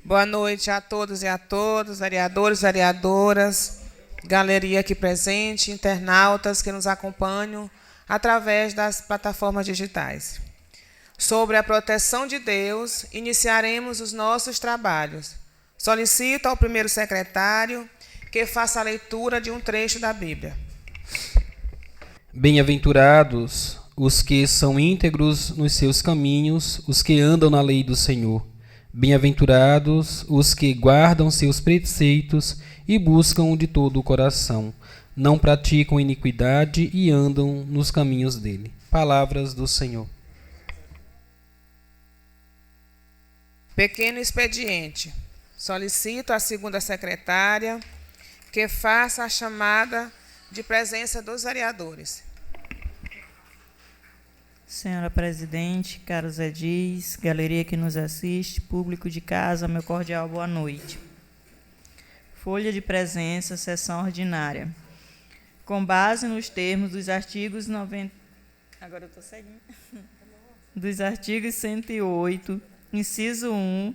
Boa noite a todos e a todas, vereadores, vereadoras, galeria aqui presente, internautas que nos acompanham através das plataformas digitais. Sobre a proteção de Deus, iniciaremos os nossos trabalhos. Solicito ao primeiro secretário que faça a leitura de um trecho da Bíblia. Bem-aventurados os que são íntegros nos seus caminhos, os que andam na lei do Senhor. Bem-aventurados os que guardam seus preceitos e buscam de todo o coração. Não praticam iniquidade e andam nos caminhos dele. Palavras do Senhor. Pequeno expediente. Solicito à segunda secretária que faça a chamada de presença dos vereadores. Senhora Presidente, caros edis, galeria que nos assiste, público de casa, meu cordial boa noite. Folha de presença, sessão ordinária. Com base nos termos dos artigos 90... Agora eu estou seguindo. Dos artigos 108, inciso 1,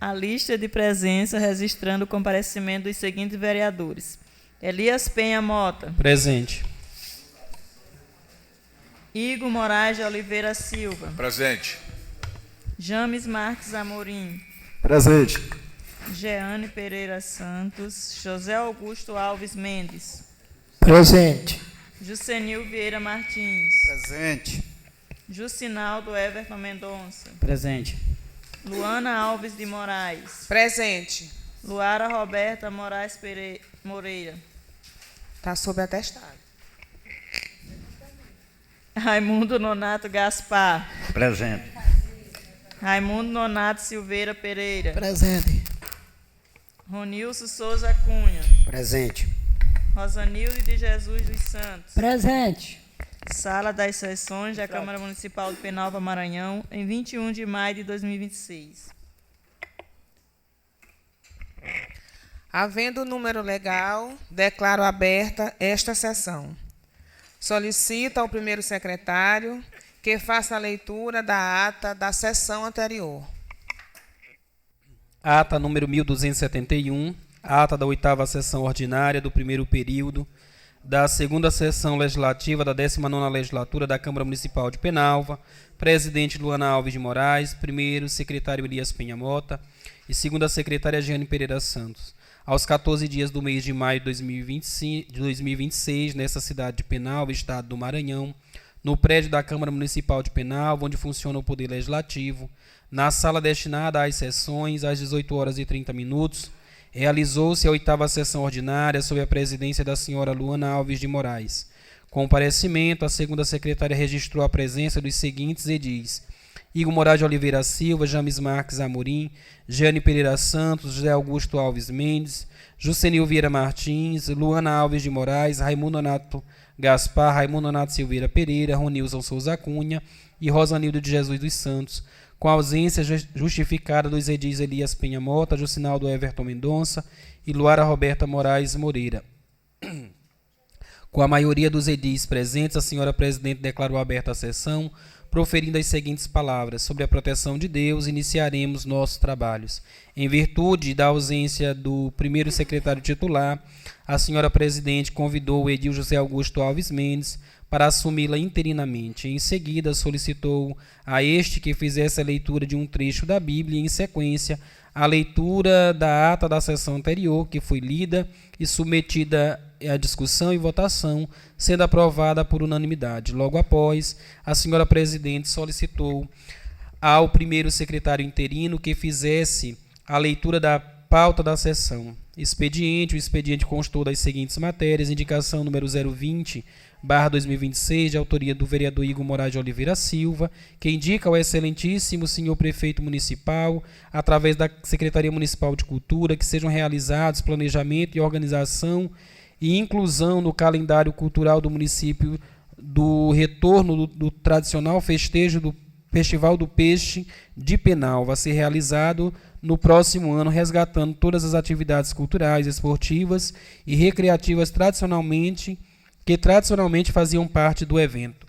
a lista de presença registrando o comparecimento dos seguintes vereadores. Elias Penha Mota. Presente. Igor Moraes de Oliveira Silva. Presente. James Marques Amorim. Presente. Jeane Pereira Santos. José Augusto Alves Mendes. Presente. Jucenil Vieira Martins. Presente. Jucinaldo Everton Mendonça. Presente. Luana Alves de Moraes. Presente. Luara Roberta Moraes Moreira. Está sob atestado. Raimundo Nonato Gaspar. Presente. Raimundo Nonato Silveira Pereira. Presente. Ronilson Souza Cunha. Presente. Rosanilde de Jesus dos Santos. Presente. Sala das Sessões da Câmara Municipal de Penalva, Maranhão, em 21 de maio de 2026. Havendo número legal, declaro aberta esta sessão. Solicito ao primeiro secretário que faça a leitura da ata da sessão anterior. Ata número 1271, ata da 8ª sessão ordinária do primeiro período da 2ª sessão legislativa da 19ª legislatura da Câmara Municipal de Penalva, presidente Luana Alves de Moraes, primeiro secretário Elias Penha Mota e segunda secretária Jeane Pereira Santos. Aos 14 dias do mês de maio de 2026, nessa cidade de Penalva, estado do Maranhão, no prédio da Câmara Municipal de Penalva, onde funciona o Poder Legislativo, na sala destinada às sessões, às 18h30, realizou-se a 8ª sessão ordinária sob a presidência da senhora Luana Alves de Moraes. Com o comparecimento, a segunda secretária registrou a presença dos seguintes edis: Igor Moraes de Oliveira Silva, James Marques Amorim, Jeane Pereira Santos, José Augusto Alves Mendes, Jucenil Vieira Martins, Luana Alves de Moraes, Raimundo Nonato Gaspar, Raimundo Nonato Silveira Pereira, Ronilson Souza Cunha e Rosanildo de Jesus dos Santos, com a ausência justificada dos edis Elias Penha Mota, Jucinaldo Everton Mendonça e Luara Roberta Moraes Moreira. Com a maioria dos edis presentes, a senhora presidente declarou aberta a sessão, proferindo as seguintes palavras: sobre a proteção de Deus, iniciaremos nossos trabalhos. Em virtude da ausência do primeiro secretário titular, a senhora presidente convidou o edil José Augusto Alves Mendes para assumi-la interinamente. Em seguida, solicitou a este que fizesse a leitura de um trecho da Bíblia e, em sequência, a leitura da ata da sessão anterior, que foi lida e submetida à discussão e votação, sendo aprovada por unanimidade. Logo após, a senhora presidente solicitou ao primeiro secretário interino que fizesse a leitura da pauta da sessão. Expediente: o expediente constou das seguintes matérias: indicação número 020/2026, de autoria do vereador Igor Moraes de Oliveira Silva, que indica ao excelentíssimo senhor prefeito municipal, através da Secretaria Municipal de Cultura, que sejam realizados planejamento e organização e inclusão no calendário cultural do município do retorno do tradicional festejo do Festival do Peixe de Penalva, a ser realizado no próximo ano, resgatando todas as atividades culturais, esportivas e recreativas que tradicionalmente faziam parte do evento.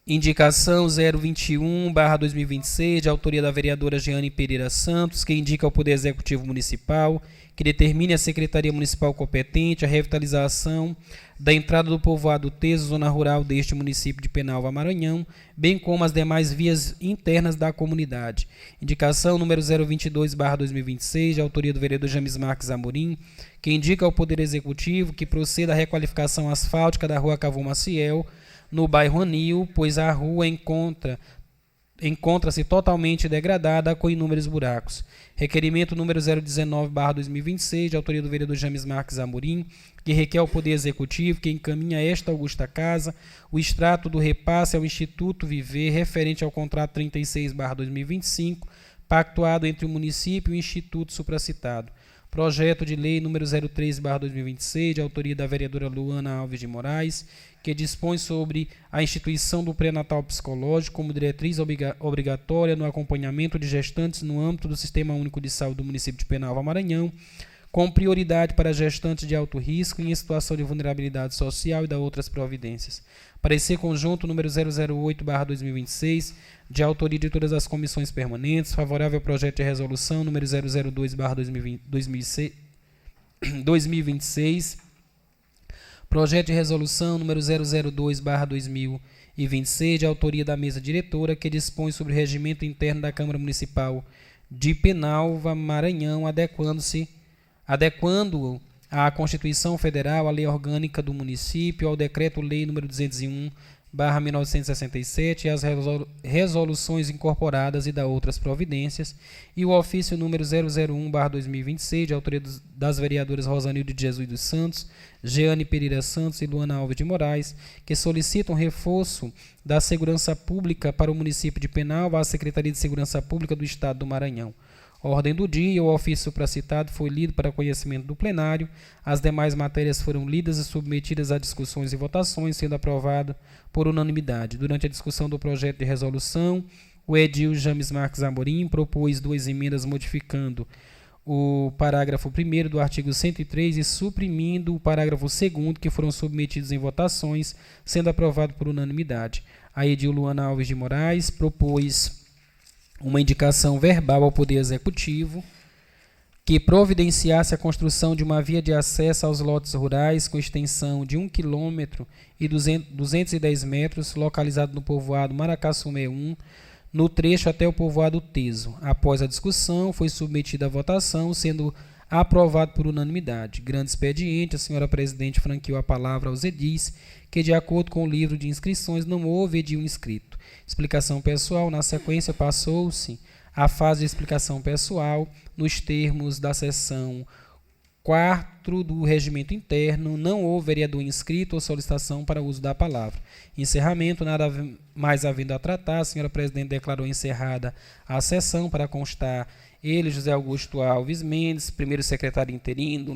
Indicação 021/2026, de autoria da vereadora Jeane Pereira Santos, que indica ao Poder Executivo Municipal que determine a Secretaria Municipal competente a revitalização da entrada do povoado Teso, zona rural deste município de Penalva, Maranhão, bem como as demais vias internas da comunidade. Indicação número 022/2026, de autoria do vereador James Marques Amorim, que indica ao Poder Executivo que proceda à requalificação asfáltica da rua Cavô Maciel, no bairro Anil, pois a rua encontra-se totalmente degradada com inúmeros buracos. Requerimento número 019/2026, de autoria do vereador James Marques Amorim, que requer ao Poder Executivo que encaminhe a esta augusta casa o extrato do repasse ao Instituto Viver referente ao contrato 36/2025, pactuado entre o município e o Instituto supracitado. Projeto de lei número 03/2026, de autoria da vereadora Luana Alves de Moraes, que dispõe sobre a instituição do pré-natal psicológico como diretriz obrigatória no acompanhamento de gestantes no âmbito do Sistema Único de Saúde do município de Penalva, Maranhão, com prioridade para gestantes de alto risco em situação de vulnerabilidade social e da outras providências. Parecer conjunto número 008/2026, de autoria de todas as comissões permanentes, favorável ao projeto de resolução número 002/2026, projeto de resolução número 002/2026, de autoria da mesa diretora, que dispõe sobre o regimento interno da Câmara Municipal de Penalva, Maranhão, adequando à Constituição Federal, à Lei Orgânica do Município, ao Decreto-Lei número 201/1967 e às resoluções incorporadas e da outras providências, e o ofício número 001/2026, de autoria das vereadoras Rosanilde de Jesus dos Santos, Jeane Pereira Santos e Luana Alves de Moraes, que solicitam reforço da segurança pública para o município de Penalva à Secretaria de Segurança Pública do Estado do Maranhão. Ordem do dia: o ofício supracitado foi lido para conhecimento do plenário. As demais matérias foram lidas e submetidas a discussões e votações, sendo aprovado por unanimidade. Durante a discussão do projeto de resolução, o edil James Marques Amorim propôs 2 emendas modificando o parágrafo 1º do artigo 103 e suprimindo o parágrafo 2º, que foram submetidos em votações, sendo aprovado por unanimidade. A edil Luana Alves de Moraes propôs uma indicação verbal ao Poder Executivo que providenciasse a construção de uma via de acesso aos lotes rurais com extensão de 1 km e 210 metros, localizado no povoado Maracaçumé 1, no trecho até o povoado Teso. Após a discussão, foi submetida à votação, sendo aprovado por unanimidade. Grande expediente, a senhora presidente franqueou a palavra aos edis, que de acordo com o livro de inscrições não houve edil inscrito. Explicação pessoal: na sequência passou-se a fase de explicação pessoal nos termos da seção 4 do regimento interno. Não houve vereador inscrito ou solicitação para uso da palavra. Encerramento: nada mais havendo a tratar, a senhora presidente declarou encerrada a sessão. Para constar, ele, José Augusto Alves Mendes, primeiro secretário interino,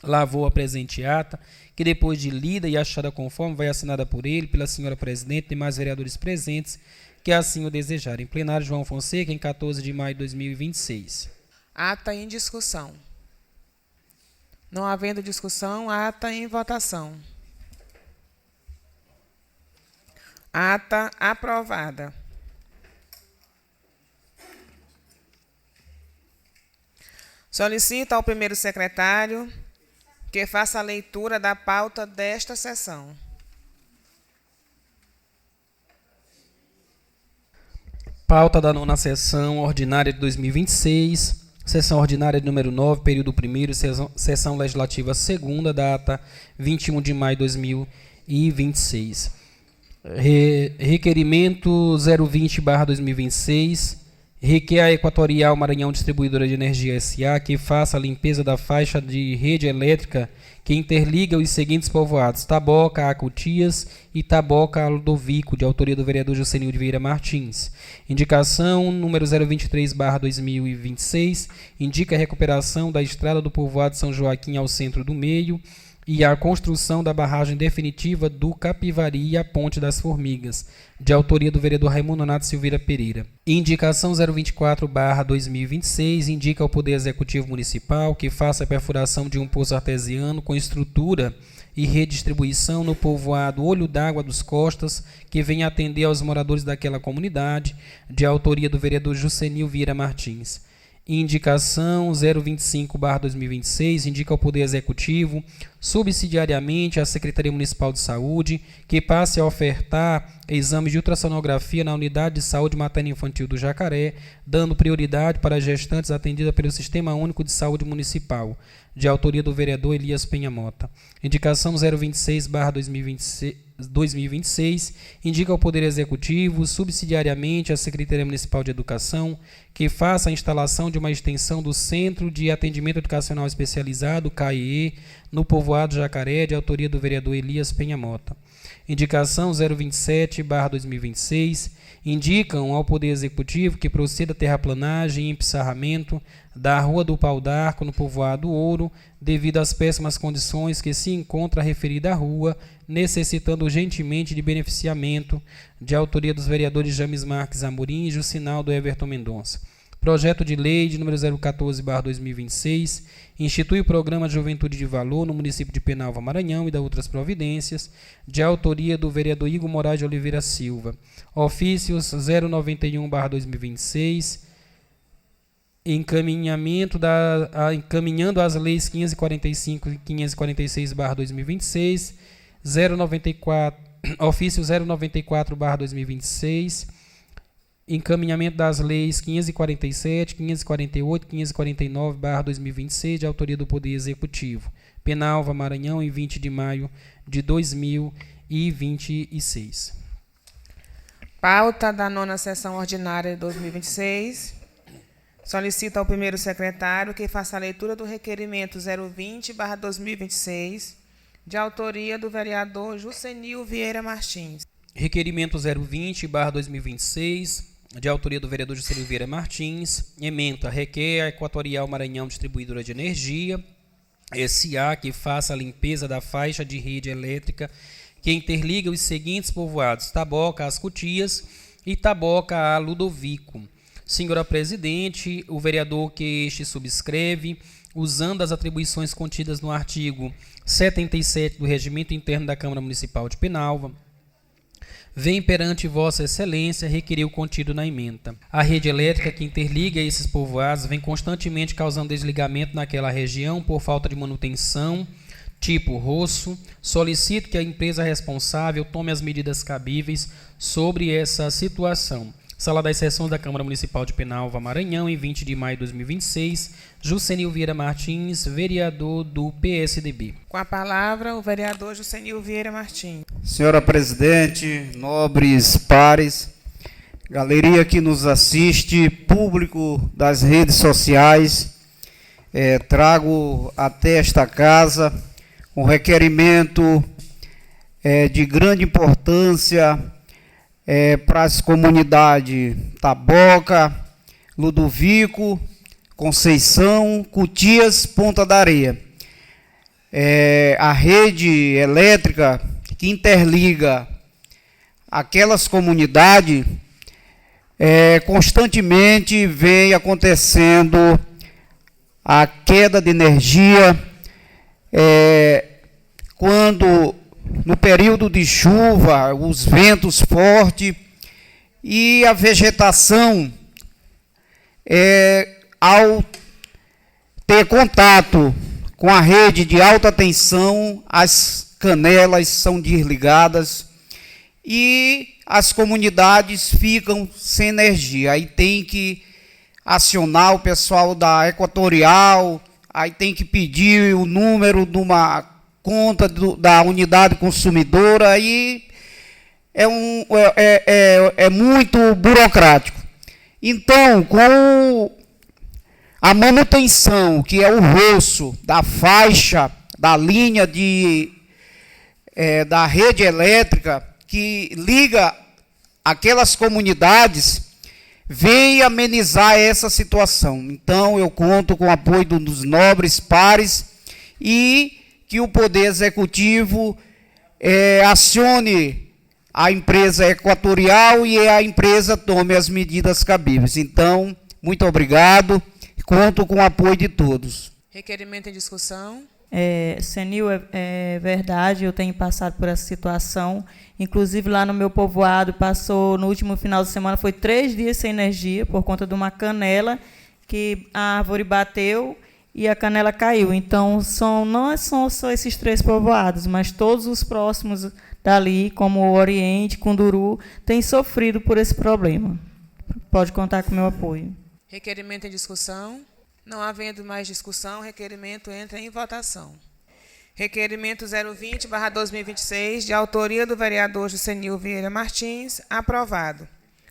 lavou a presente ata, que depois de lida e achada conforme, vai assinada por ele, pela senhora presidente e demais vereadores presentes que assim o desejarem. Plenário João Fonseca, em 14 de maio de 2026. Ata em discussão. Não havendo discussão, ata em votação. Ata aprovada. Solicito ao primeiro secretário que faça a leitura da pauta desta sessão. Pauta da 9ª sessão ordinária de 2026, sessão ordinária de número 9, período 1º, sessão legislativa 2ª, data 21 de maio de 2026. Requerimento 020/2026, requer a Equatorial Maranhão Distribuidora de Energia S.A. que faça a limpeza da faixa de rede elétrica que interliga os seguintes povoados: Taboca a Cutias e Taboca a Ludovico, de autoria do vereador Jocenil de Vieira Martins. Indicação número 023/2026, indica a recuperação da estrada do povoado São Joaquim ao centro do meio e a construção da barragem definitiva do Capivari e a Ponte das Formigas, de autoria do vereador Raimundo Nonato Silveira Pereira. Indicação 024/2026, indica ao Poder Executivo Municipal que faça a perfuração de um poço artesiano com estrutura e redistribuição no povoado Olho d'Água dos Costas, que vem atender aos moradores daquela comunidade, de autoria do vereador Jusenil Vieira Martins. Indicação 025/2026, indica ao Poder Executivo, subsidiariamente à Secretaria Municipal de Saúde, que passe a ofertar exames de ultrassonografia na Unidade de Saúde Materna e Infantil do Jacaré, dando prioridade para gestantes atendidas pelo Sistema Único de Saúde Municipal, de autoria do vereador Elias Penha Mota. Indicação 026/2026, indica ao Poder Executivo, subsidiariamente à Secretaria Municipal de Educação, que faça a instalação de uma extensão do Centro de Atendimento Educacional Especializado, CAEE, no povoado Jacaré, de autoria do vereador Elias Penha Mota. Indicação 027/2026, indicam ao Poder Executivo que proceda a terraplanagem e empissarramento da Rua do Pau d'Arco, no povoado Ouro, devido às péssimas condições que se encontra a referida rua, necessitando urgentemente de beneficiamento, de autoria dos vereadores James Marques Amorim e Jucinaldo Everton Mendonça. Projeto de lei de número 014/2026, institui o Programa de Juventude de Valor no município de Penalva, Maranhão, e da outras providências, de autoria do vereador Igor Moraes de Oliveira Silva. Ofícios 091/2026, encaminhando as leis 545 e 546/2026, 094, ofício 094/2026, encaminhamento das leis 547, 548 e 549/2026, de autoria do Poder Executivo. Penalva, Maranhão, em 20 de maio de 2026. Pauta da 9ª sessão ordinária de 2026. Solicito ao primeiro secretário que faça a leitura do requerimento 020/2026, de autoria do vereador Jusenil Vieira Martins. Requerimento 020/2026, de autoria do vereador Jusenil Vieira Martins. Ementa: requer a Equatorial Maranhão Distribuidora de Energia, SA, que faça a limpeza da faixa de rede elétrica que interliga os seguintes povoados: Taboca às Cutias e Taboca a Ludovico. Senhora Presidente, o vereador que este subscreve, usando as atribuições contidas no artigo 77 do Regimento Interno da Câmara Municipal de Penalva, vem perante Vossa Excelência requerer o contido na ementa. A rede elétrica que interliga esses povoados vem constantemente causando desligamento naquela região por falta de manutenção, tipo roço. Solicito que a empresa responsável tome as medidas cabíveis sobre essa situação. Sala das Sessões da Câmara Municipal de Penalva, Maranhão, em 20 de maio de 2026. Jusenil Vieira Martins, vereador do PSDB. Com a palavra, o vereador Jusenil Vieira Martins. Senhora Presidente, nobres pares, galeria que nos assiste, público das redes sociais, trago até esta casa um requerimento de grande importância para as comunidades Taboca, Ludovico, Conceição, Cutias, Ponta da Areia. A rede elétrica que interliga aquelas comunidades, constantemente vem acontecendo a queda de energia, quando no período de chuva, os ventos fortes e a vegetação, ao ter contato com a rede de alta tensão, as canelas são desligadas e as comunidades ficam sem energia. Aí tem que acionar o pessoal da Equatorial, aí tem que pedir o número de uma conta da unidade consumidora, aí é muito burocrático. Então, com a manutenção, que é o roço da faixa, da linha da rede elétrica que liga aquelas comunidades, vem amenizar essa situação. Então, eu conto com o apoio dos nobres pares e que o Poder Executivo acione a empresa Equatorial e a empresa tome as medidas cabíveis. Então, muito obrigado. Conto com o apoio de todos. Requerimento em discussão. Senil, é verdade, eu tenho passado por essa situação. Inclusive, lá no meu povoado, passou, no último final de semana, foi 3 dias sem energia, por conta de uma canela que a árvore bateu e a canela caiu. Então, não são só esses 3 povoados, mas todos os próximos dali, como o Oriente, Cunduru, têm sofrido por esse problema. Pode contar com o meu apoio. Requerimento em discussão. Não havendo mais discussão, o requerimento entra em votação. Requerimento 020/2026, de autoria do vereador Jusenil Vieira Martins, aprovado.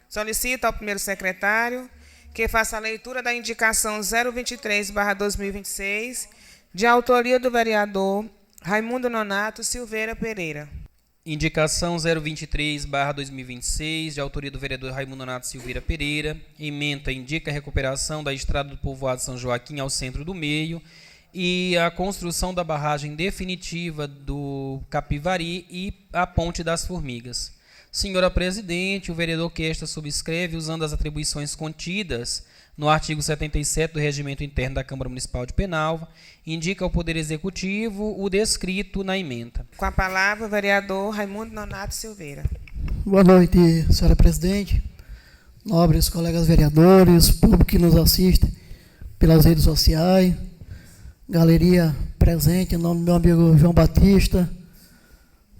Solicito ao primeiro secretário que faça a leitura da indicação 023/2026, de autoria do vereador Raimundo Nonato Silveira Pereira. Indicação 023/2026, de autoria do vereador Raimundo Nonato Silveira Pereira. Ementa indica a recuperação da estrada do povoado São Joaquim ao centro do meio e a construção da barragem definitiva do Capivari e a Ponte das Formigas. Senhora Presidente, o vereador que esta subscreve, usando as atribuições contidas no artigo 77 do Regimento Interno da Câmara Municipal de Penalva, indica ao Poder Executivo o descrito na ementa. Com a palavra, o vereador Raimundo Nonato Silveira. Boa noite, senhora presidente, nobres colegas vereadores, público que nos assiste pelas redes sociais, galeria presente, em nome do meu amigo João Batista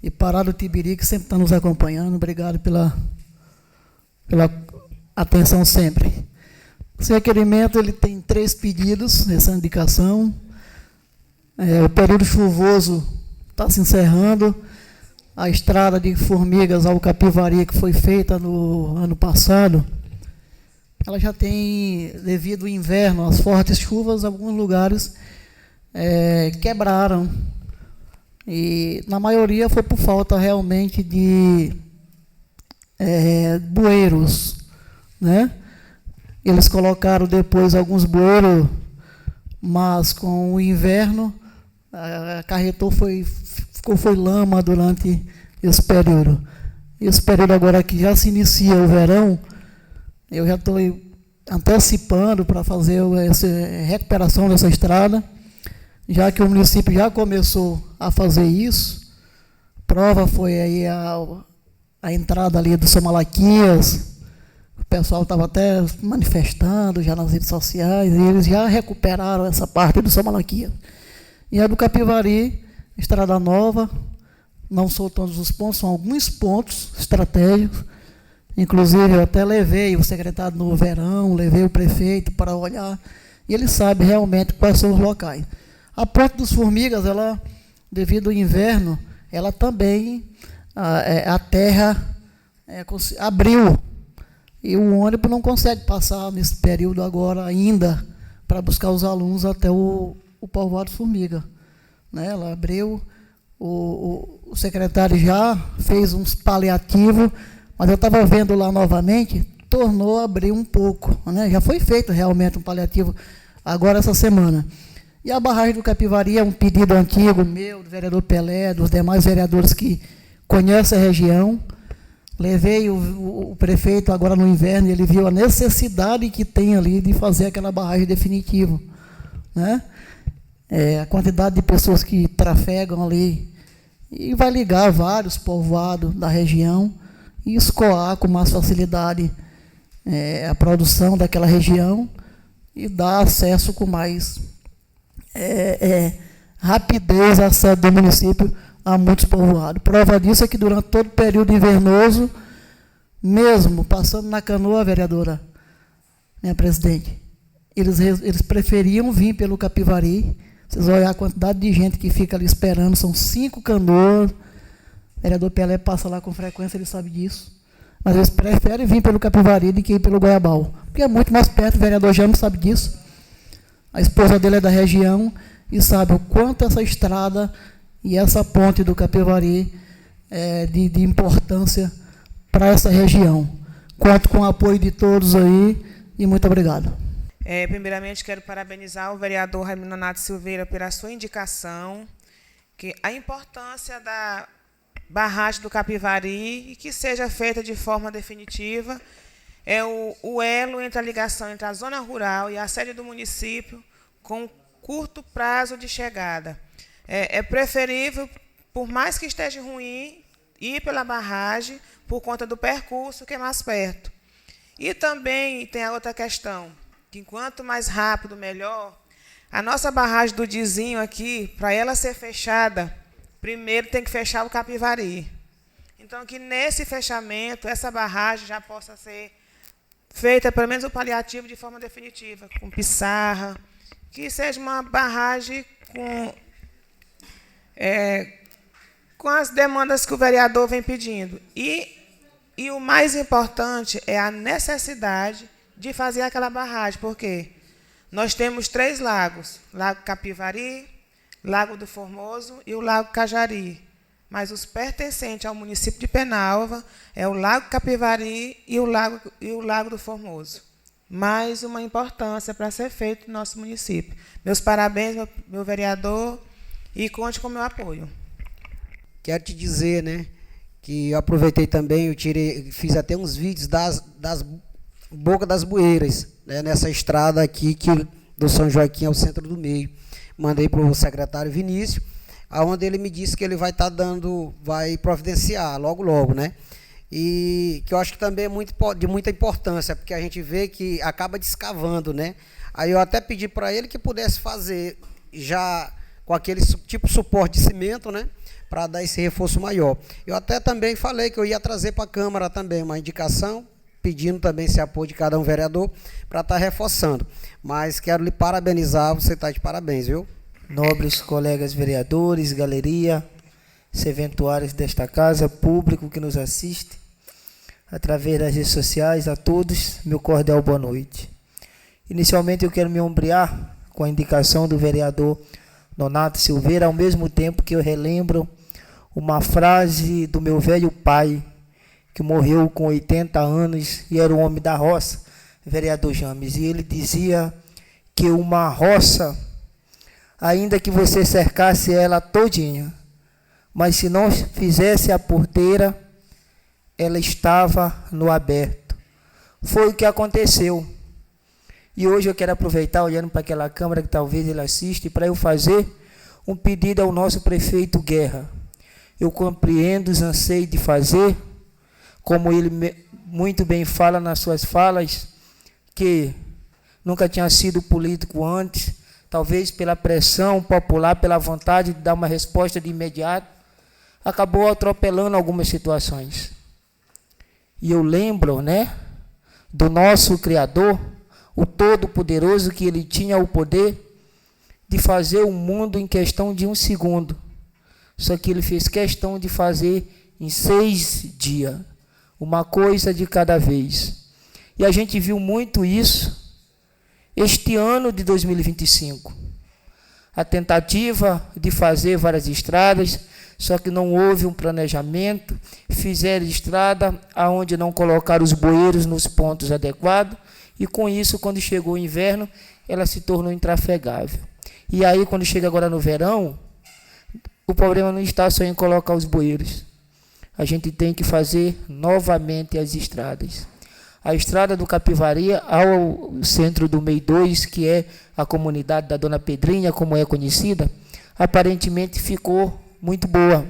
e Pará do Tibiri, que sempre está nos acompanhando. Obrigado pela atenção sempre. Esse requerimento ele tem 3 pedidos nessa indicação. O período chuvoso está se encerrando. A estrada de Formigas ao Capivari, que foi feita no ano passado, ela já tem, devido ao inverno, às fortes chuvas, alguns lugares quebraram. E, na maioria, foi por falta realmente de bueiros, né? Eles colocaram depois alguns bueiros, mas com o inverno acarretou, foi lama durante esse período. Esse período agora que já se inicia o verão, eu já estou antecipando para fazer essa recuperação dessa estrada, já que o município já começou a fazer isso. Prova foi aí a entrada ali do São Malaquias. O pessoal estava até manifestando já nas redes sociais, e eles já recuperaram essa parte do São Malaquias. E a do Capivari, estrada nova, não são todos os pontos, são alguns pontos estratégicos. Inclusive, eu até levei o secretário no verão, levei o prefeito para olhar, e ele sabe realmente quais são os locais. A Ponte dos Formigas, ela, devido ao inverno, ela também, a terra abriu, e o ônibus não consegue passar nesse período agora ainda para buscar os alunos até o povoado Formiga, né? Ela abriu, o secretário já fez uns paliativos, mas eu estava vendo lá novamente, tornou a abrir um pouco, né? Já foi feito realmente um paliativo agora essa semana. E a barragem do Capivari é um pedido antigo meu, do vereador Pelé, dos demais vereadores que conhecem a região. Levei o prefeito agora no inverno, ele viu a necessidade que tem ali de fazer aquela barragem definitiva, né? A quantidade de pessoas que trafegam ali, e vai ligar vários povoados da região e escoar com mais facilidade a produção daquela região e dar acesso com mais rapidez à sede do município a muitos povoados. Prova disso é que durante todo o período invernoso, mesmo passando na canoa, vereadora, minha presidente, eles preferiam vir pelo Capivari. Vocês vão olhar a quantidade de gente que fica ali esperando, são 5 canoas. O vereador Pelé passa lá com frequência, ele sabe disso. Mas eles preferem vir pelo Capivari do que ir pelo Goiabal, porque é muito mais perto, o vereador Jânio sabe disso. A esposa dele é da região e sabe o quanto essa estrada e essa ponte do Capivari é de importância para essa região. Conto com o apoio de todos aí e muito obrigado. Primeiramente, quero parabenizar o vereador Raimundo Nonato Silveira pela sua indicação, que a importância da barragem do Capivari, e que seja feita de forma definitiva, é o elo entre a ligação entre a zona rural e a sede do município, com curto prazo de chegada. é preferível, por mais que esteja ruim, ir pela barragem por conta do percurso, que é mais perto. E também tem a outra questão, que quanto mais rápido, melhor. A nossa barragem do Dizinho aqui, para ela ser fechada, primeiro tem que fechar o Capivari. Então, que nesse fechamento, essa barragem já possa ser feita, pelo menos o paliativo, de forma definitiva, com pissarra, que seja uma barragem com as demandas que o vereador vem pedindo. E o mais importante é a necessidade de fazer aquela barragem, porque nós temos 3 lagos, Lago Capivari, Lago do Formoso e o Lago Cajari. Mas os pertencentes ao município de Penalva é o Lago Capivari e o Lago do Formoso. Mais uma importância para ser feito no nosso município. Meus parabéns, meu vereador, e conte com o meu apoio. Quero te dizer, né, que eu aproveitei também, fiz até uns vídeos das Boca das Bueiras, né, nessa estrada aqui do São Joaquim ao centro do meio. Mandei para o secretário Vinícius, aonde ele me disse que ele vai vai providenciar logo, né? E que eu acho que também é de muita importância, porque a gente vê que acaba descavando, né? Aí eu até pedi para ele que pudesse fazer já com aquele tipo de suporte de cimento, né? Para dar esse reforço maior. Eu até também falei que eu ia trazer para a Câmara também uma indicação, pedindo também esse apoio de cada um vereador para estar reforçando. Mas quero lhe parabenizar, você está de parabéns, viu? Nobres colegas vereadores, galeria, serventuários desta casa, público que nos assiste, através das redes sociais, a todos, meu cordial boa noite. Inicialmente eu quero me ombrear com a indicação do vereador Nonato Silveira, ao mesmo tempo que eu relembro uma frase do meu velho pai, que morreu com 80 anos e era o homem da roça, vereador James, e ele dizia que uma roça, ainda que você cercasse ela todinha, mas se não fizesse a porteira, ela estava no aberto. Foi o que aconteceu. E hoje eu quero aproveitar, olhando para aquela câmera que talvez ele assista, para eu fazer um pedido ao nosso prefeito Guerra. Eu compreendo os anseios de fazer, como ele muito bem fala nas suas falas, que nunca tinha sido político antes, talvez pela pressão popular, pela vontade de dar uma resposta de imediato, acabou atropelando algumas situações. E eu lembro, né, do nosso Criador, o Todo-Poderoso, que ele tinha o poder de fazer o mundo em questão de 1 segundo. Só que ele fez questão de fazer em 6 dias, uma coisa de cada vez. E a gente viu muito isso este ano de 2025. A tentativa de fazer várias estradas, só que não houve um planejamento, fizeram estrada aonde não colocaram os bueiros nos pontos adequados, e com isso, quando chegou o inverno, ela se tornou intrafegável. E aí, quando chega agora no verão, o problema não está só em colocar os bueiros. A gente tem que fazer novamente as estradas. A estrada do Capivari ao centro do MEI 2, que é a comunidade da Dona Pedrinha, como é conhecida, aparentemente ficou muito boa.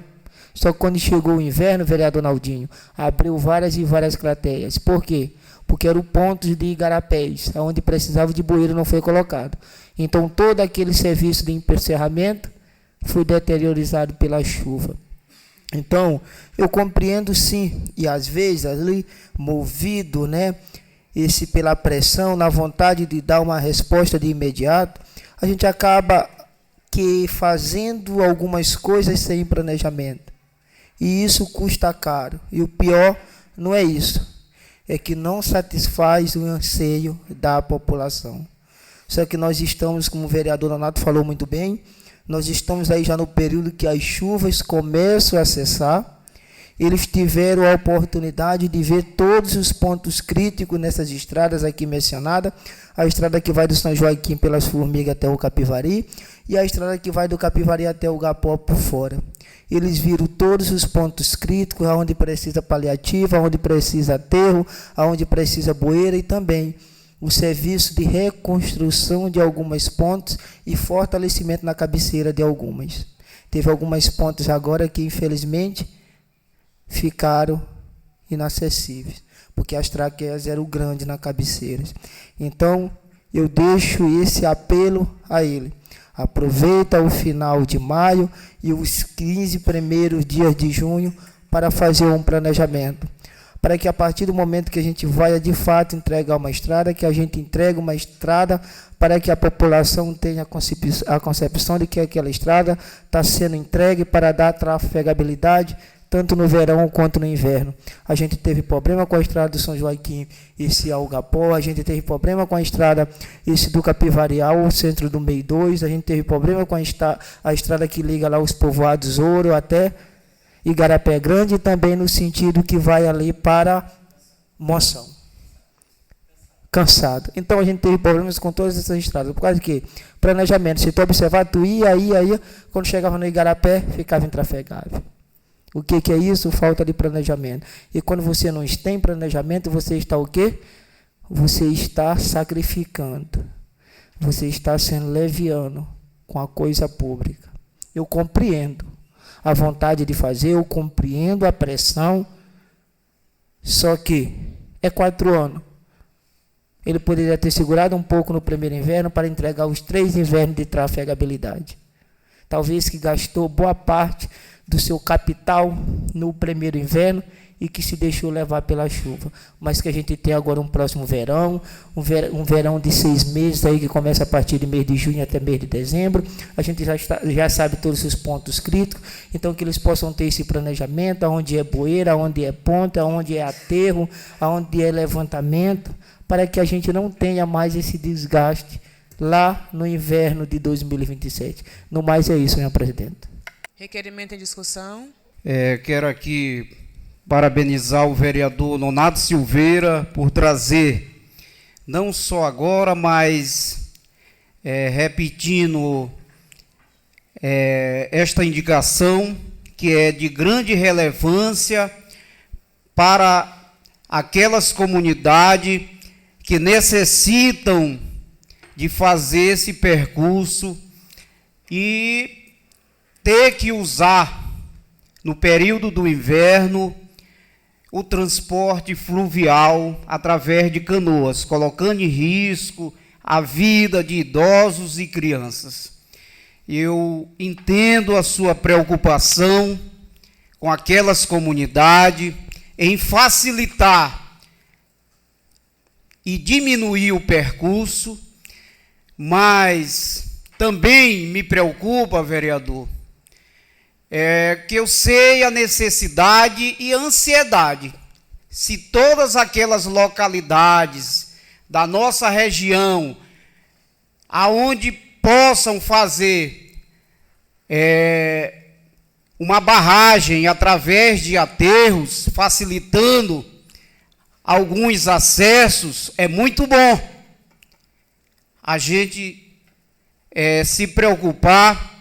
Só que quando chegou o inverno, vereador Naldinho, abriu várias e várias cratérias. Por quê? Porque eram pontos de igarapés, onde precisava de bueiro, não foi colocado. Então, todo aquele serviço de encerramento foi deteriorizado pela chuva. Então, eu compreendo sim, e às vezes ali, movido, né, pela pressão, na vontade de dar uma resposta de imediato, a gente acaba fazendo algumas coisas sem planejamento. E isso custa caro. E o pior não é isso, é que não satisfaz o anseio da população. Só que nós estamos, como o vereador Donato falou muito bem, nós estamos aí já no período que as chuvas começam a cessar. Eles tiveram a oportunidade de ver todos os pontos críticos nessas estradas aqui mencionadas. A estrada que vai do São Joaquim pelas Formigas até o Capivari e a estrada que vai do Capivari até o Gapó por fora. Eles viram todos os pontos críticos, onde precisa paliativa, onde precisa aterro, onde precisa bueira e também o serviço de reconstrução de algumas pontes e fortalecimento na cabeceira de algumas. Teve algumas pontes agora que, infelizmente, ficaram inacessíveis, porque as traqueias eram grandes na cabeceira. Então, eu deixo esse apelo a ele. Aproveita o final de maio e os 15 primeiros dias de junho para fazer um planejamento, para que a partir do momento que a gente vai de fato entregar uma estrada, que a gente entregue uma estrada para que a população tenha a concepção de que aquela estrada está sendo entregue para dar trafegabilidade tanto no verão quanto no inverno. A gente teve problema com a estrada do São Joaquim, esse Algapó, a gente teve problema com a estrada esse do Capivarial, o centro do MEI 2, a gente teve problema com a estrada que liga lá os povoados Ouro até Igarapé Grande, e também no sentido que vai ali para Moção. Cansado. Então a gente teve problemas com todas essas estradas. Por causa de quê? Planejamento. Se tu observar, tu ia, quando chegava no Igarapé, ficava intrafegável. O que é isso? Falta de planejamento. E quando você não tem planejamento, você está o quê? Você está sacrificando. Você está sendo leviano com a coisa pública. Eu compreendo a vontade de fazer, eu compreendo a pressão, só que é 4 anos. Ele poderia ter segurado um pouco no primeiro inverno para entregar os 3 invernos de trafegabilidade. Talvez que gastou boa parte do seu capital no primeiro inverno e que se deixou levar pela chuva. Mas que a gente tem agora um próximo verão, um verão de 6 meses, aí que começa a partir de mês de junho até mês de dezembro. A gente já sabe todos os pontos críticos, então que eles possam ter esse planejamento, aonde é bueira, aonde é ponta, aonde é aterro, aonde é levantamento, para que a gente não tenha mais esse desgaste lá no inverno de 2027. No mais é isso, senhor presidente. Requerimento em discussão. Quero aqui parabenizar o vereador Nonato Silveira por trazer, não só agora, mas repetindo esta indicação, que é de grande relevância para aquelas comunidades que necessitam de fazer esse percurso e ter que usar, no período do inverno, o transporte fluvial através de canoas, colocando em risco a vida de idosos e crianças. Eu entendo a sua preocupação com aquelas comunidades em facilitar e diminuir o percurso, mas também me preocupa, vereador, que eu sei a necessidade e a ansiedade. Se todas aquelas localidades da nossa região, aonde possam fazer uma barragem através de aterros, facilitando alguns acessos, é muito bom a gente se preocupar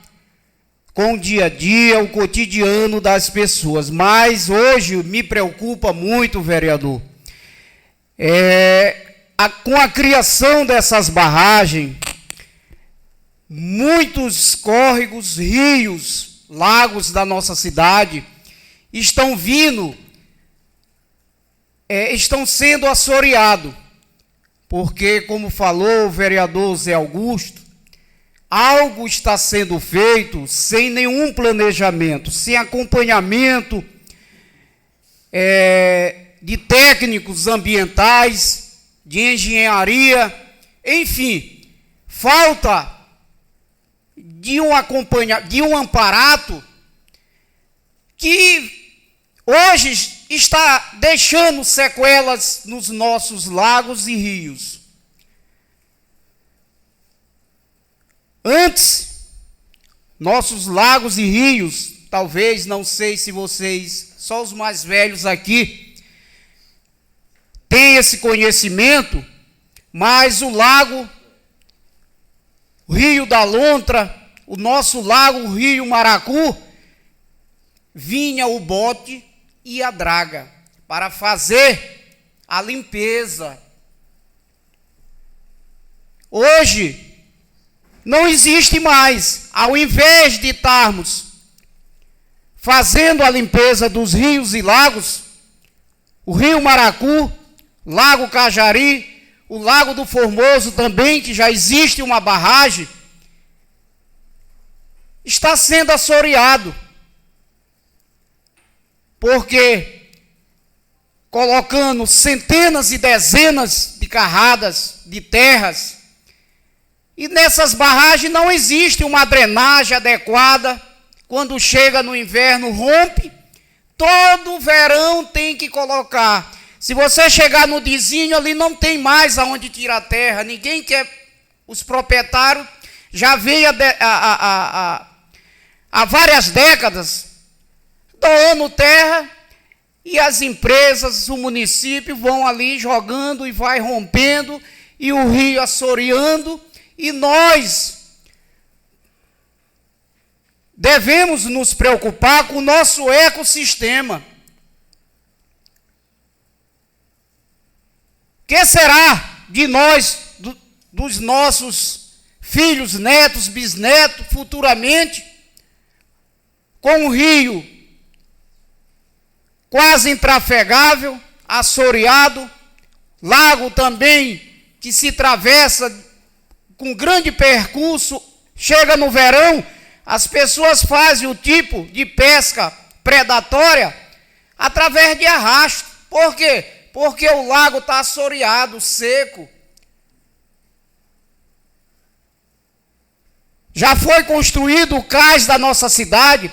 com o dia a dia, o cotidiano das pessoas. Mas hoje me preocupa muito, vereador, com a criação dessas barragens, muitos córregos, rios, lagos da nossa cidade estão sendo assoreados, porque, como falou o vereador Zé Augusto, algo está sendo feito sem nenhum planejamento, sem acompanhamento de técnicos ambientais, de engenharia, enfim, falta de um aparato que hoje está deixando sequelas nos nossos lagos e rios. Antes, nossos lagos e rios, talvez, não sei se vocês, só os mais velhos aqui, têm esse conhecimento, mas o lago, o Rio da Lontra, o nosso lago, o Rio Maracu, vinha o bote e a draga para fazer a limpeza. Hoje, não existe mais. Ao invés de estarmos fazendo a limpeza dos rios e lagos, o Rio Maracu, Lago Cajari, o Lago do Formoso também, que já existe uma barragem, está sendo assoreado, porque colocando centenas e dezenas de carradas de terras, e nessas barragens não existe uma drenagem adequada. Quando chega no inverno, rompe, todo verão tem que colocar. Se você chegar no Dizinho, ali não tem mais aonde tirar terra, ninguém quer, os proprietários já vêm há várias décadas doando terra, e as empresas, o município vão ali jogando e vai rompendo, e o rio assoreando, e nós devemos nos preocupar com o nosso ecossistema. O que será de nós, dos nossos filhos, netos, bisnetos, futuramente, com o rio quase intrafegável, assoreado, lago também que se atravessa com grande percurso, chega no verão, as pessoas fazem o tipo de pesca predatória através de arrasto. Por quê? Porque o lago está assoreado, seco. Já foi construído o cais da nossa cidade.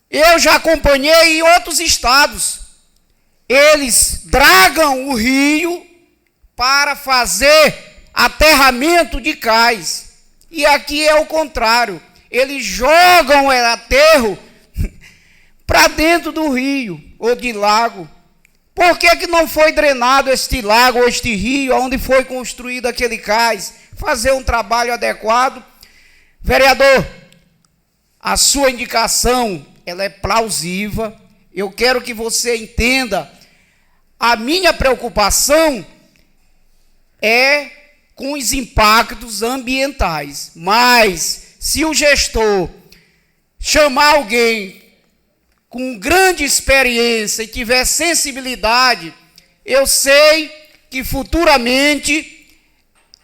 Eu já acompanhei em outros estados. Eles dragam o rio para fazer aterramento de cais. E aqui é o contrário. Eles jogam o aterro para dentro do rio ou de lago. Por que não foi drenado este lago ou este rio, onde foi construído aquele cais? Fazer um trabalho adequado. Vereador, a sua indicação, ela é plausível. Eu quero que você entenda. A minha preocupação é com os impactos ambientais. Mas, se o gestor chamar alguém com grande experiência e tiver sensibilidade, eu sei que futuramente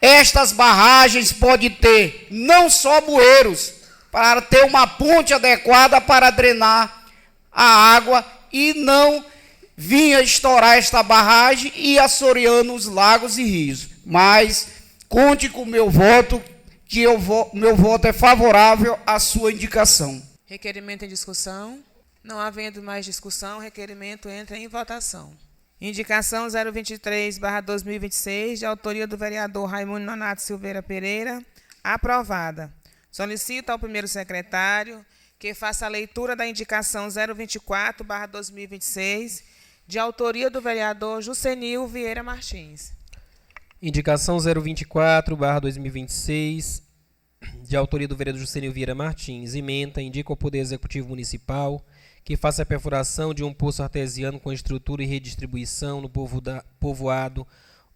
estas barragens podem ter não só bueiros, para ter uma ponte adequada para drenar a água e não vinha estourar esta barragem e assoreando os lagos e rios. Mas conte com o meu voto, que meu voto é favorável à sua indicação. Requerimento em discussão. Não havendo mais discussão, requerimento entra em votação. Indicação 023/2026, de autoria do vereador Raimundo Nonato Silveira Pereira, aprovada. Solicito ao primeiro secretário que faça a leitura da indicação 024/2026, de autoria do vereador Jucenil Vieira Martins. Indicação 024/2026, de autoria do vereador Jucenil Vieira Martins. Ementa, indica ao Poder Executivo Municipal que faça a perfuração de um poço artesiano com estrutura e redistribuição no povoado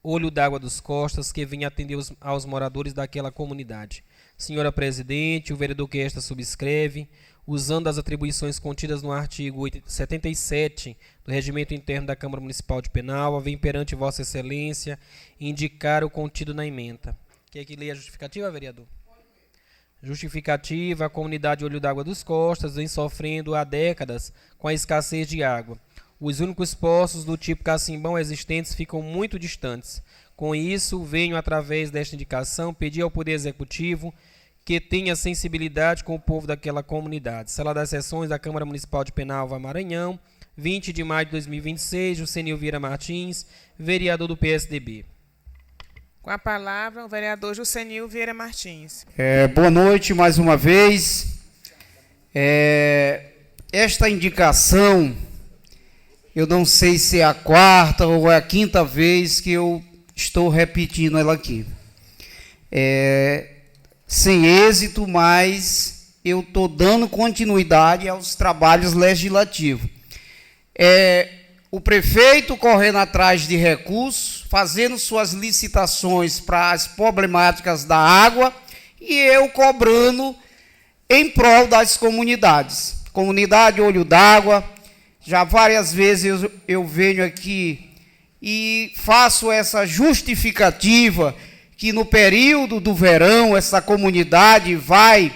Olho d'Água dos Costas, que venha atender aos moradores daquela comunidade. Senhora Presidente, o vereador que esta subscreve, usando as atribuições contidas no artigo 77 do Regimento Interno da Câmara Municipal de Penalva, vem perante Vossa Excelência indicar o contido na ementa. Quer que leia a justificativa, vereador? Justificativa: a comunidade Olho d'Água dos Costas vem sofrendo há décadas com a escassez de água. Os únicos poços do tipo Cacimbão existentes ficam muito distantes. Com isso, venho, através desta indicação, pedir ao Poder Executivo que tenha sensibilidade com o povo daquela comunidade. Sala das Sessões da Câmara Municipal de Penalva, Maranhão, 20 de maio de 2026, Jucenil Vieira Martins, vereador do PSDB. Com a palavra, o vereador Jucenil Vieira Martins. Boa noite mais uma vez. Esta indicação, eu não sei se é a quarta ou é a quinta vez que eu estou repetindo ela aqui. Sem êxito, mas eu estou dando continuidade aos trabalhos legislativos. O prefeito correndo atrás de recursos, fazendo suas licitações para as problemáticas da água, e eu cobrando em prol das comunidades. comunidade Olho d'Água. Já várias vezes eu venho aqui e faço essa justificativa que no período do verão essa comunidade vai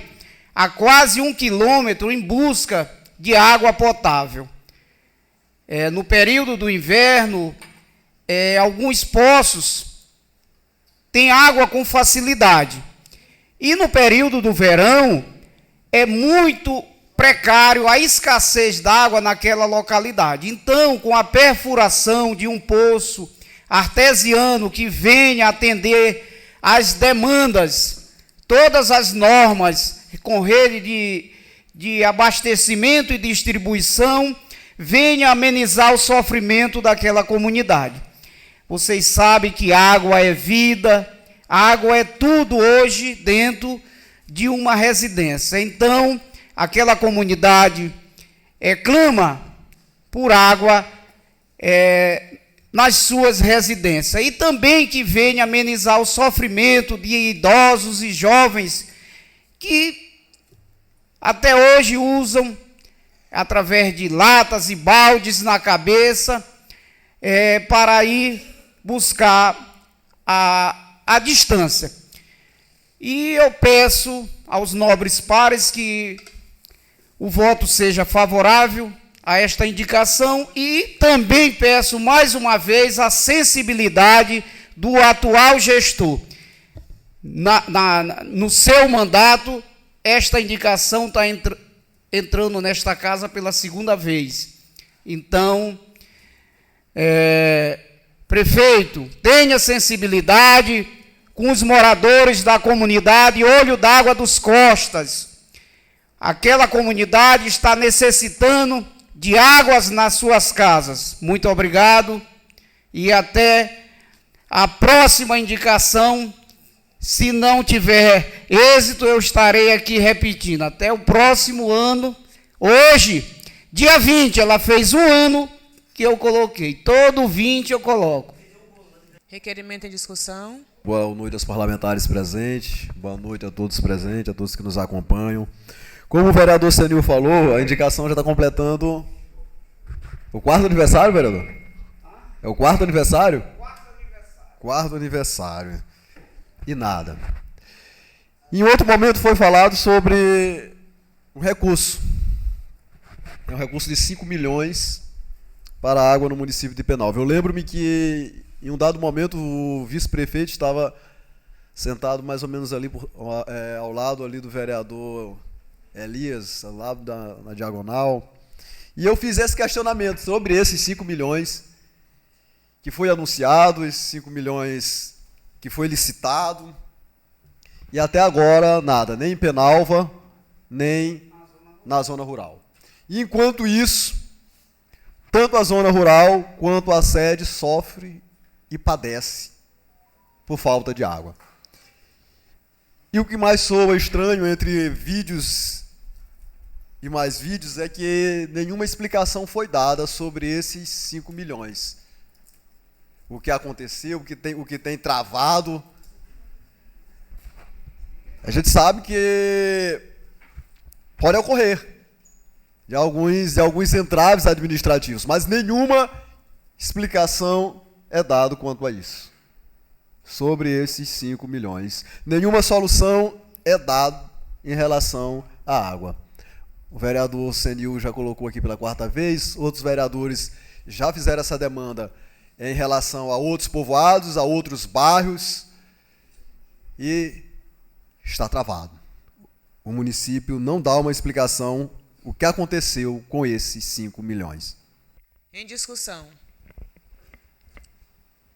a quase 1 quilômetro em busca de água potável. No período do inverno, alguns poços têm água com facilidade. E no período do verão, é muito precário a escassez d'água naquela localidade. Então, com a perfuração de um poço artesiano que venha atender às demandas, todas as normas com rede de abastecimento e distribuição, venha amenizar o sofrimento daquela comunidade. Vocês sabem que água é vida, água é tudo hoje dentro de uma residência. Então, aquela comunidade clama por água nas suas residências. E também que venha amenizar o sofrimento de idosos e jovens que até hoje usam, através de latas e baldes na cabeça, para ir buscar a distância. E eu peço aos nobres pares que o voto seja favorável a esta indicação e também peço mais uma vez a sensibilidade do atual gestor. No seu mandato, esta indicação está entrando nesta casa pela segunda vez. Então, prefeito, tenha sensibilidade com os moradores da comunidade Olho d'Água dos Costas. Aquela comunidade está necessitando de águas nas suas casas. Muito obrigado e até a próxima indicação. Se não tiver êxito, eu estarei aqui repetindo. Até o próximo ano. Hoje, dia 20, ela fez 1 ano que eu coloquei. Todo 20 eu coloco. Requerimento em discussão. Boa noite aos parlamentares presentes. Boa noite a todos presentes, a todos que nos acompanham. Como o vereador Senil falou, a indicação já está completando o 4º aniversário, vereador? É o 4º aniversário? 4º aniversário. E nada. Em outro momento foi falado sobre um recurso. É um recurso de 5 milhões para a água no município de Penalva. Eu lembro-me que, em um dado momento, o vice-prefeito estava sentado mais ou menos ali ao lado ali do vereador Elias, ao lado na diagonal. E eu fiz esse questionamento sobre esses 5 milhões que foi anunciado, esses 5 milhões que foi licitado, e até agora nada, nem em Penalva, nem na zona rural. E enquanto isso, tanto a zona rural quanto a sede sofre e padece por falta de água. E o que mais soa estranho entre vídeos e mais vídeos é que nenhuma explicação foi dada sobre esses 5 milhões. O que aconteceu, o que tem travado. A gente sabe que pode ocorrer de alguns entraves administrativos, mas nenhuma explicação é dada quanto a isso. Sobre esses 5 milhões. Nenhuma solução é dada em relação à água. O vereador Senil já colocou aqui pela 4ª vez, outros vereadores já fizeram essa demanda em relação a outros povoados, a outros bairros, e está travado. O município não dá uma explicação o que aconteceu com esses 5 milhões. Em discussão.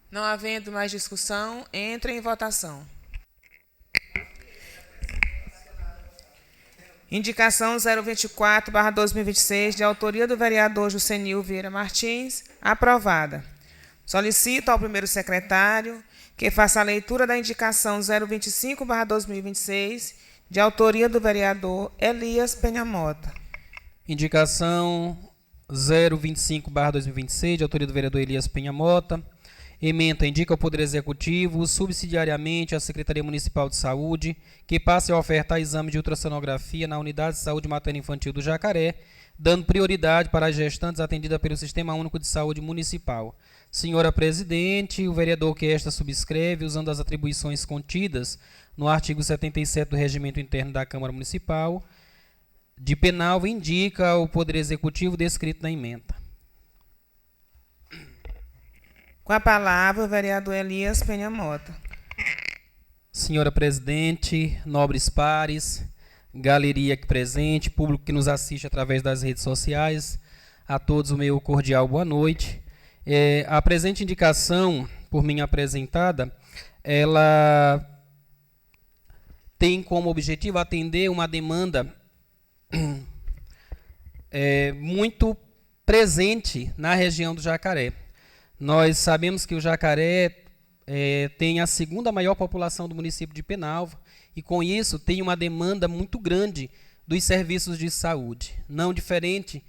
Não havendo mais discussão, entra em votação. Indicação 024/2026, de autoria do vereador Jusenil Vieira Martins, aprovada. Solicito ao primeiro secretário que faça a leitura da indicação 025/2026, de autoria do vereador Elias Penhamota. Indicação 025/2026, de autoria do vereador Elias Penhamota. Ementa indica ao Poder Executivo, subsidiariamente à Secretaria Municipal de Saúde, que passe a ofertar exame de ultrassonografia na Unidade de Saúde Materno-Infantil do Jacaré, dando prioridade para as gestantes atendidas pelo Sistema Único de Saúde Municipal. Senhora Presidente, o vereador que esta subscreve, usando as atribuições contidas no artigo 77 do Regimento Interno da Câmara Municipal de Penalva, indica ao Poder Executivo descrito na ementa. Com a palavra, o vereador Elias Penha Mota. Senhora Presidente, nobres pares, galeria aqui presente, público que nos assiste através das redes sociais, a todos o meu cordial boa noite. A presente indicação, por mim apresentada, ela tem como objetivo atender uma demanda muito presente na região do Jacaré. Nós sabemos que o Jacaré tem a segunda maior população do município de Penalva e, com isso, tem uma demanda muito grande dos serviços de saúde, não diferente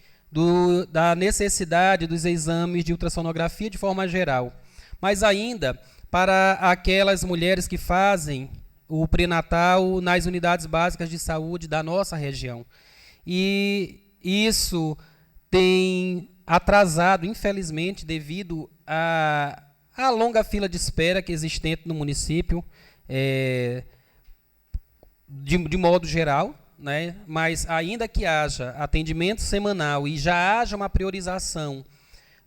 da necessidade dos exames de ultrassonografia de forma geral, mas ainda para aquelas mulheres que fazem o pré-natal nas unidades básicas de saúde da nossa região. E isso tem atrasado, infelizmente, devido à longa fila de espera que é existente no município, de modo geral, né? Mas ainda que haja atendimento semanal e já haja uma priorização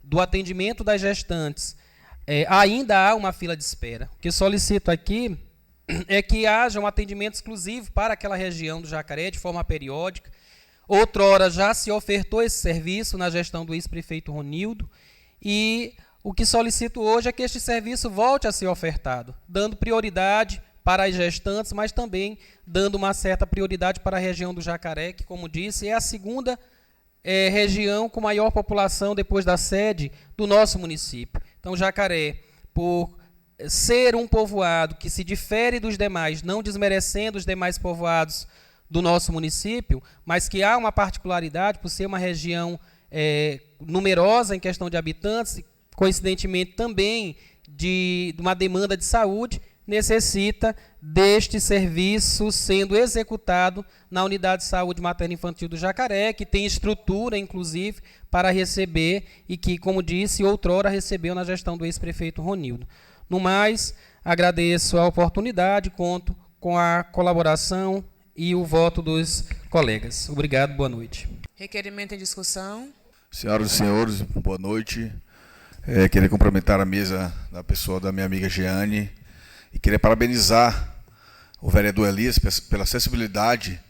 do atendimento das gestantes, ainda há uma fila de espera. O que solicito aqui é que haja um atendimento exclusivo para aquela região do Jacaré de forma periódica. Outrora já se ofertou esse serviço na gestão do ex-prefeito Ronildo e o que solicito hoje é que este serviço volte a ser ofertado, dando prioridade para as gestantes, mas também dando uma certa prioridade para a região do Jacaré, que, como disse, é a segunda região com maior população depois da sede do nosso município. Então, Jacaré, por ser um povoado que se difere dos demais, não desmerecendo os demais povoados do nosso município, mas que há uma particularidade por ser uma região numerosa em questão de habitantes, coincidentemente também de uma demanda de saúde, necessita deste serviço sendo executado na Unidade de Saúde Materno-Infantil do Jacaré, que tem estrutura, inclusive, para receber e que, como disse, outrora recebeu na gestão do ex-prefeito Ronildo. No mais, agradeço a oportunidade, conto com a colaboração e o voto dos colegas. Obrigado, boa noite. Requerimento em discussão. Senhoras e senhores, boa noite. Queria cumprimentar a mesa da pessoa da minha amiga Jeane e queria parabenizar o vereador Elias pela acessibilidade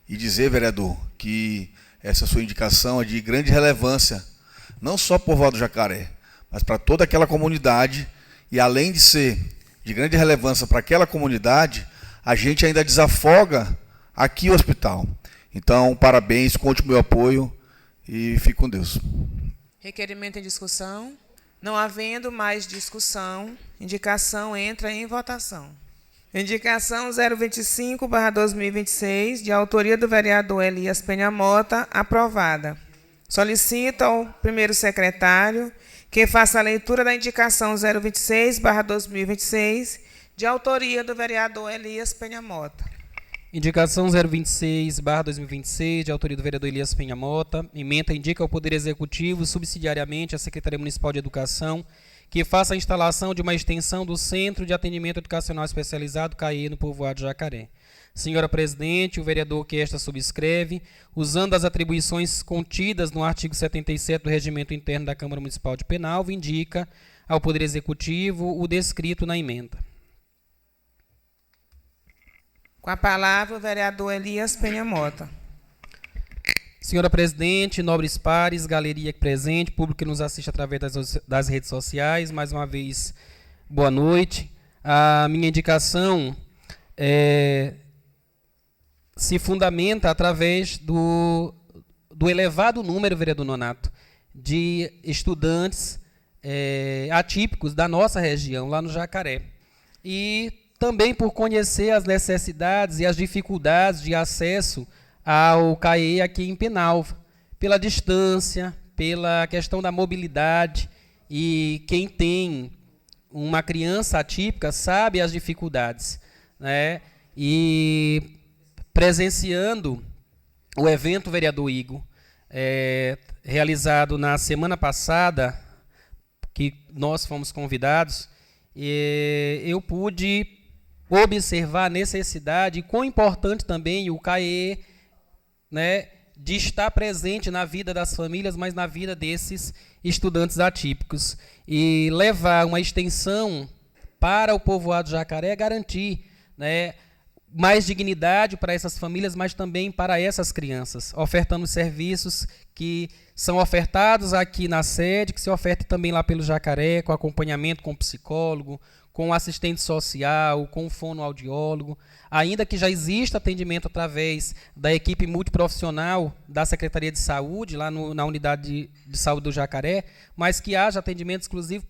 e dizer, vereador, que essa sua indicação é de grande relevância, não só para o povoado do Jacaré, mas para toda aquela comunidade, e além de ser de grande relevância para aquela comunidade, a gente ainda desafoga aqui o hospital. Então, parabéns, conte com o meu apoio e fique com Deus. Requerimento em discussão. Não havendo mais discussão, indicação entra em votação. Indicação 025/2026, de autoria do vereador Elias Penha Mota, aprovada. Solicito ao primeiro secretário que faça a leitura da indicação 026/2026, de autoria do vereador Elias Penha Mota. Indicação 026/2026, de autoria do vereador Elias Penha Mota. Ementa indica ao Poder Executivo, subsidiariamente à Secretaria Municipal de Educação, que faça a instalação de uma extensão do Centro de Atendimento Educacional Especializado CAE no povoado Jacaré. Senhora Presidente, o vereador que esta subscreve, usando as atribuições contidas no artigo 77 do Regimento Interno da Câmara Municipal de Penalva, indica ao Poder Executivo o descrito na ementa. Com a palavra, o vereador Elias Penha Mota. Senhora Presidente, nobres pares, galeria aqui presente, público que nos assiste através das redes sociais, mais uma vez, boa noite. A minha indicação se fundamenta através do elevado número, vereador Nonato, de estudantes atípicos da nossa região, lá no Jacaré. E também por conhecer as necessidades e as dificuldades de acesso ao CAE aqui em Penalva, pela distância, pela questão da mobilidade, e quem tem uma criança atípica sabe as dificuldades, né? E presenciando o evento Vereador Igor, realizado na semana passada, que nós fomos convidados, eu pude observar a necessidade e quão importante também o CAE, né, de estar presente na vida das famílias, mas na vida desses estudantes atípicos. E levar uma extensão para o povoado Jacaré, garantir, né, mais dignidade para essas famílias, mas também para essas crianças, ofertando serviços que são ofertados aqui na sede, que se oferta também lá pelo Jacaré, com acompanhamento com psicólogo, com assistente social, com fonoaudiólogo, ainda que já exista atendimento através da equipe multiprofissional da Secretaria de Saúde, lá na unidade de saúde do Jacaré, mas que haja atendimento exclusivo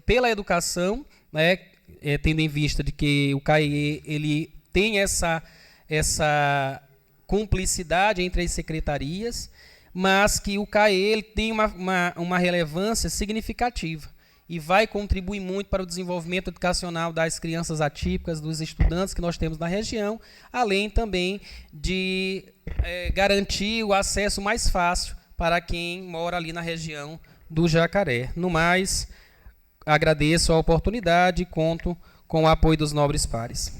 pela educação, né, tendo em vista de que o CAE ele tem essa cumplicidade entre as secretarias, mas que o CAE ele tem uma relevância significativa e vai contribuir muito para o desenvolvimento educacional das crianças atípicas, dos estudantes que nós temos na região, além também de garantir o acesso mais fácil para quem mora ali na região do Jacaré. No mais, agradeço a oportunidade e conto com o apoio dos nobres pares.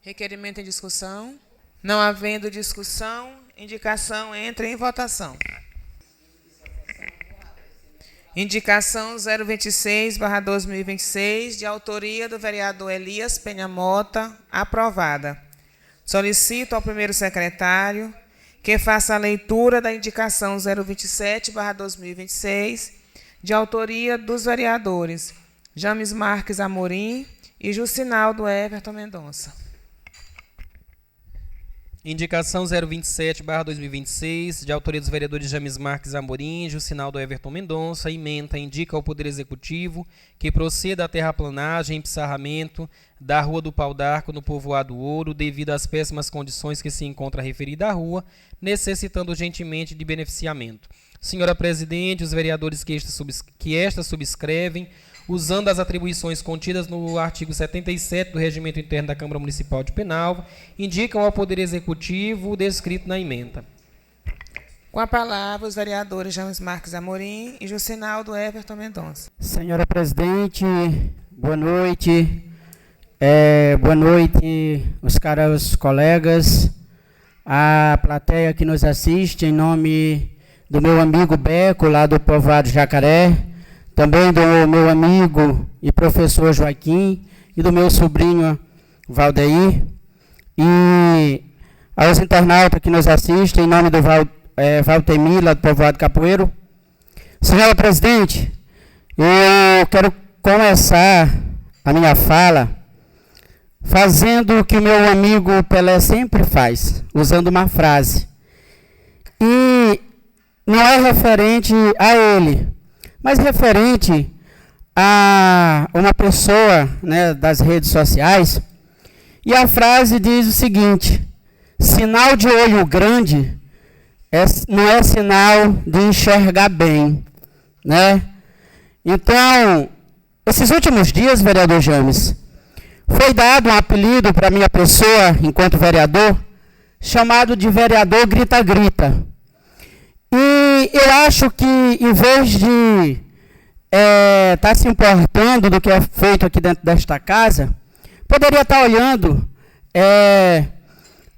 Requerimento em discussão. Não havendo discussão, indicação entra em votação. Indicação 026/2026, de autoria do vereador Elias Penha Mota, aprovada. Solicito ao primeiro secretário que faça a leitura da indicação 027/2026, de autoria dos vereadores James Marques Amorim e Jucinaldo Everton Mendonça. Indicação 027/2026, de autoria dos vereadores James Marques Amorim e Jucinaldo Everton Mendonça, ementa indica ao Poder Executivo que proceda a terraplanagem e empissarramento da Rua do Pau d'Arco no povoado Ouro, devido às péssimas condições que se encontra a referida rua, necessitando urgentemente de beneficiamento. Senhora Presidente, os vereadores que esta subscrevem, usando as atribuições contidas no artigo 77 do Regimento Interno da Câmara Municipal de Penalva, indicam ao Poder Executivo o descrito na ementa. Com a palavra, os vereadores James Marques Amorim e Jucinaldo Everton Mendonça. Senhora Presidente, boa noite. Boa noite, os caros colegas, a plateia que nos assiste, em nome do meu amigo Beco, lá do povoado Jacaré, também do meu amigo e professor Joaquim e do meu sobrinho Valdeir, e aos internautas que nos assistem, em nome do Valtemir, lá do povoado Capoeiro. Senhora Presidente, eu quero começar a minha fala fazendo o que o meu amigo Pelé sempre faz, usando uma frase. E não é referente a ele, mas referente a uma pessoa, né, das redes sociais. E a frase diz o seguinte: sinal de olho grande não é sinal de enxergar bem, né? Então, esses últimos dias, vereador James, foi dado um apelido para minha pessoa, enquanto vereador, chamado de vereador grita-grita. E eu acho que, em vez de estar se importando do que é feito aqui dentro desta casa, poderia estar olhando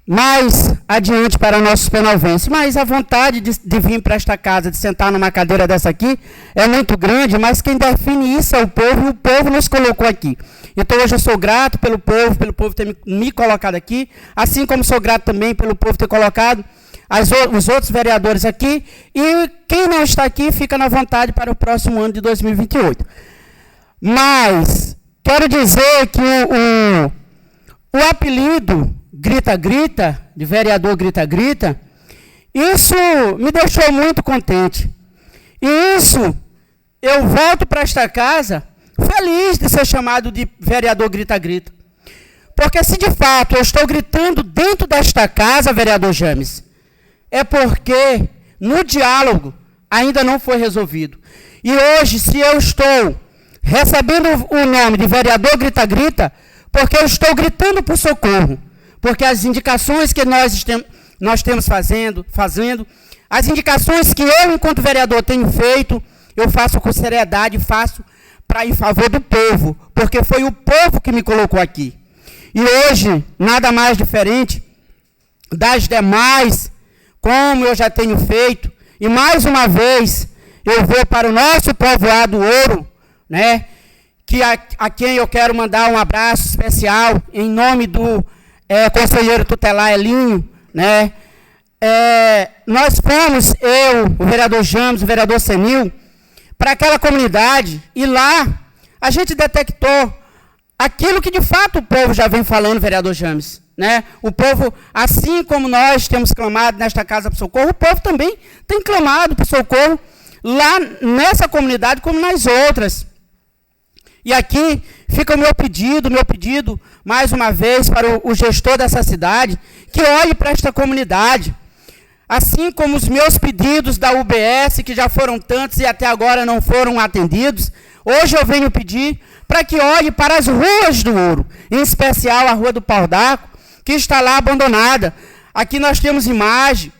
mais adiante para nossos penalvenses. Mas a vontade de vir para esta casa, de sentar numa cadeira dessa aqui, é muito grande, mas quem define isso é o povo, e o povo nos colocou aqui. Então hoje eu sou grato pelo povo ter me colocado aqui, assim como sou grato também pelo povo ter colocado os outros vereadores aqui, e quem não está aqui fica na vontade para o próximo ano de 2028. Mas quero dizer que o apelido grita-grita, de vereador grita-grita, isso me deixou muito contente. E isso, eu volto para esta casa feliz de ser chamado de vereador grita-grita. Porque se de fato eu estou gritando dentro desta casa, vereador James, é porque no diálogo ainda não foi resolvido. E hoje, se eu estou recebendo o nome de vereador grita-grita, porque eu estou gritando por socorro, porque as indicações que nós temos fazendo, as indicações que eu, enquanto vereador, tenho feito, eu faço com seriedade, faço para ir em favor do povo, porque foi o povo que me colocou aqui. E hoje, nada mais diferente das demais, como eu já tenho feito, e mais uma vez, eu vou para o nosso povoado Ouro, né, a quem eu quero mandar um abraço especial, em nome do conselheiro tutelar Elinho, né. Nós fomos, o vereador James, o vereador Senil, para aquela comunidade, e lá a gente detectou aquilo que de fato o povo já vem falando, vereador James, né? O povo, assim como nós temos clamado nesta Casa por Socorro, o povo também tem clamado por socorro lá nessa comunidade como nas outras. E aqui fica o meu pedido, mais uma vez, para o gestor dessa cidade, que olhe para esta comunidade. Assim como os meus pedidos da UBS, que já foram tantos e até agora não foram atendidos, hoje eu venho pedir para que olhe para as ruas do Ouro, em especial a Rua do Pau d'Arco, que está lá abandonada. Aqui nós temos imagem,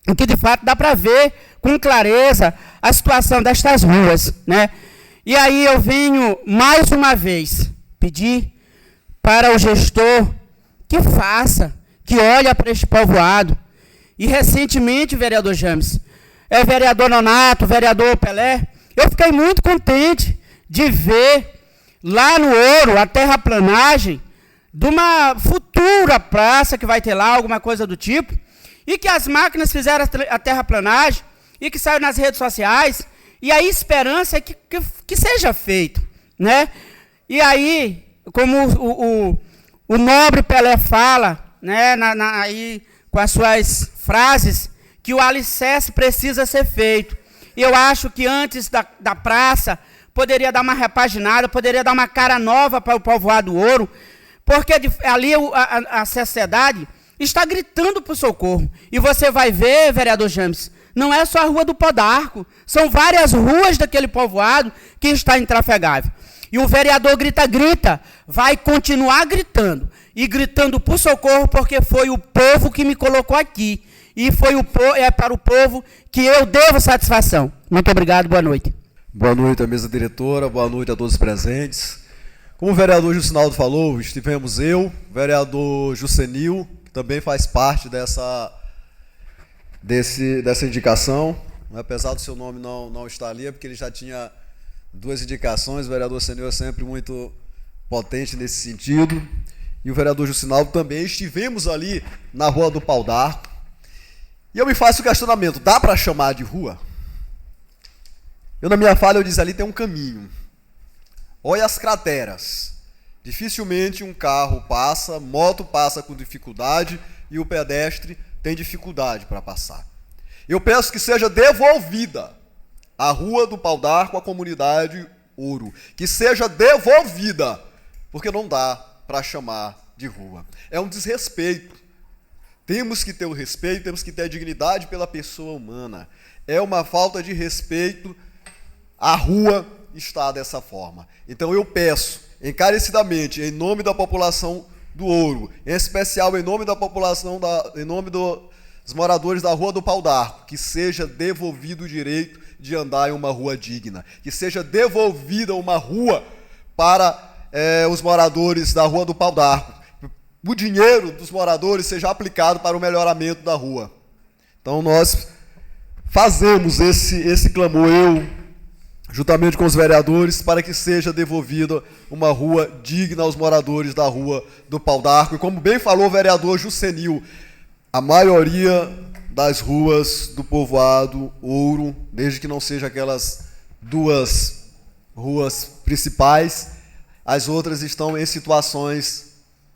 em que de fato dá para ver com clareza a situação destas ruas, né? E aí eu venho mais uma vez pedir para o gestor que faça, que olhe para este povoado. E recentemente, vereador James, vereador Nonato, vereador Pelé, eu fiquei muito contente de ver lá no Ouro a terraplanagem de uma futura praça que vai ter lá, alguma coisa do tipo, e que as máquinas fizeram a terraplanagem e que saiu nas redes sociais, e a esperança é que seja feito, né? E aí, como o nobre Pelé fala, né, aí, com as suas frases, que o alicerce precisa ser feito. E eu acho que antes da praça, poderia dar uma repaginada, poderia dar uma cara nova para o povoado Ouro, porque ali a sociedade está gritando por socorro. E você vai ver, vereador James, não é só a Rua do Pau d'Arco, são várias ruas daquele povoado que está intrafegável. E o vereador grita-grita, vai continuar gritando, e gritando por socorro, porque foi o povo que me colocou aqui. E é para o povo que eu devo satisfação. Muito obrigado, boa noite. Boa noite à mesa diretora, boa noite a todos os presentes. Como o vereador Jusinaldo falou, estivemos eu, o vereador Jusenil, que também faz parte dessa indicação, apesar do seu nome não estar ali, é porque ele já tinha 2 indicações, o vereador Senil é sempre muito potente nesse sentido. E o vereador Jusinaldo também, estivemos ali na Rua do Pau d'Arco. E eu me faço o questionamento, dá para chamar de rua? Eu, na minha fala, eu disse, ali tem um caminho. Olha as crateras. Dificilmente um carro passa, moto passa com dificuldade e o pedestre tem dificuldade para passar. Eu peço que seja devolvida a Rua do Pau d'Arco à comunidade Ouro. Que seja devolvida, porque não dá para chamar de rua. É um desrespeito. Temos que ter o respeito, temos que ter a dignidade pela pessoa humana. É uma falta de respeito a rua estar dessa forma. Então eu peço, encarecidamente, em nome da população do Ouro, em especial em nome da população, em nome dos moradores da Rua do Pau d'Arco, que seja devolvido o direito de andar em uma rua digna, que seja devolvida uma rua para os moradores da Rua do Pau d'Arco. O dinheiro dos moradores seja aplicado para o melhoramento da rua. Então nós fazemos esse clamor, eu, juntamente com os vereadores, para que seja devolvida uma rua digna aos moradores da Rua do Pau d'Arco. E como bem falou o vereador Jusenil, a maioria das ruas do povoado Ouro, desde que não seja aquelas 2 ruas principais, as outras estão em situações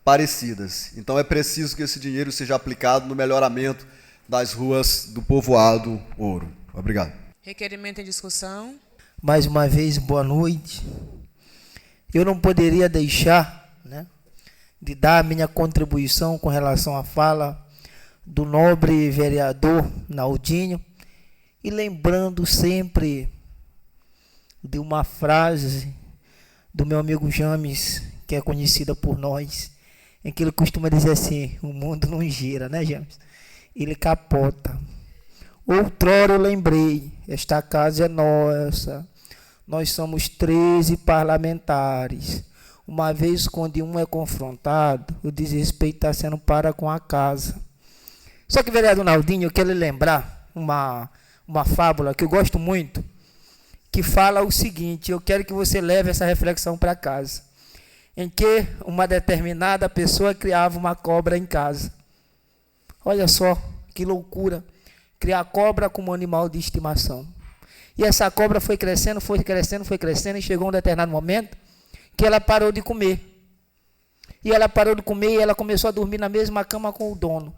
parecidas. Então é preciso que esse dinheiro seja aplicado no melhoramento das ruas do povoado Ouro. Obrigado. Requerimento em discussão. Mais uma vez, boa noite. Eu não poderia deixar, né, de dar a minha contribuição com relação à fala do nobre vereador Naldinho, e lembrando sempre de uma frase do meu amigo James, que é conhecida por nós, em que ele costuma dizer assim: o mundo não gira, né, James? Ele capota. Outrora eu lembrei, esta casa é nossa. Nós somos 13 parlamentares. Uma vez quando um é confrontado, o desrespeito está sendo para com a casa. Só que, vereador Naldinho, eu quero lembrar uma fábula que eu gosto muito, que fala o seguinte: eu quero que você leve essa reflexão para casa, em que uma determinada pessoa criava uma cobra em casa. Olha só que loucura, criar cobra como animal de estimação. E essa cobra foi crescendo, e chegou um determinado momento que ela parou de comer. E ela parou de comer e ela começou a dormir na mesma cama com o dono.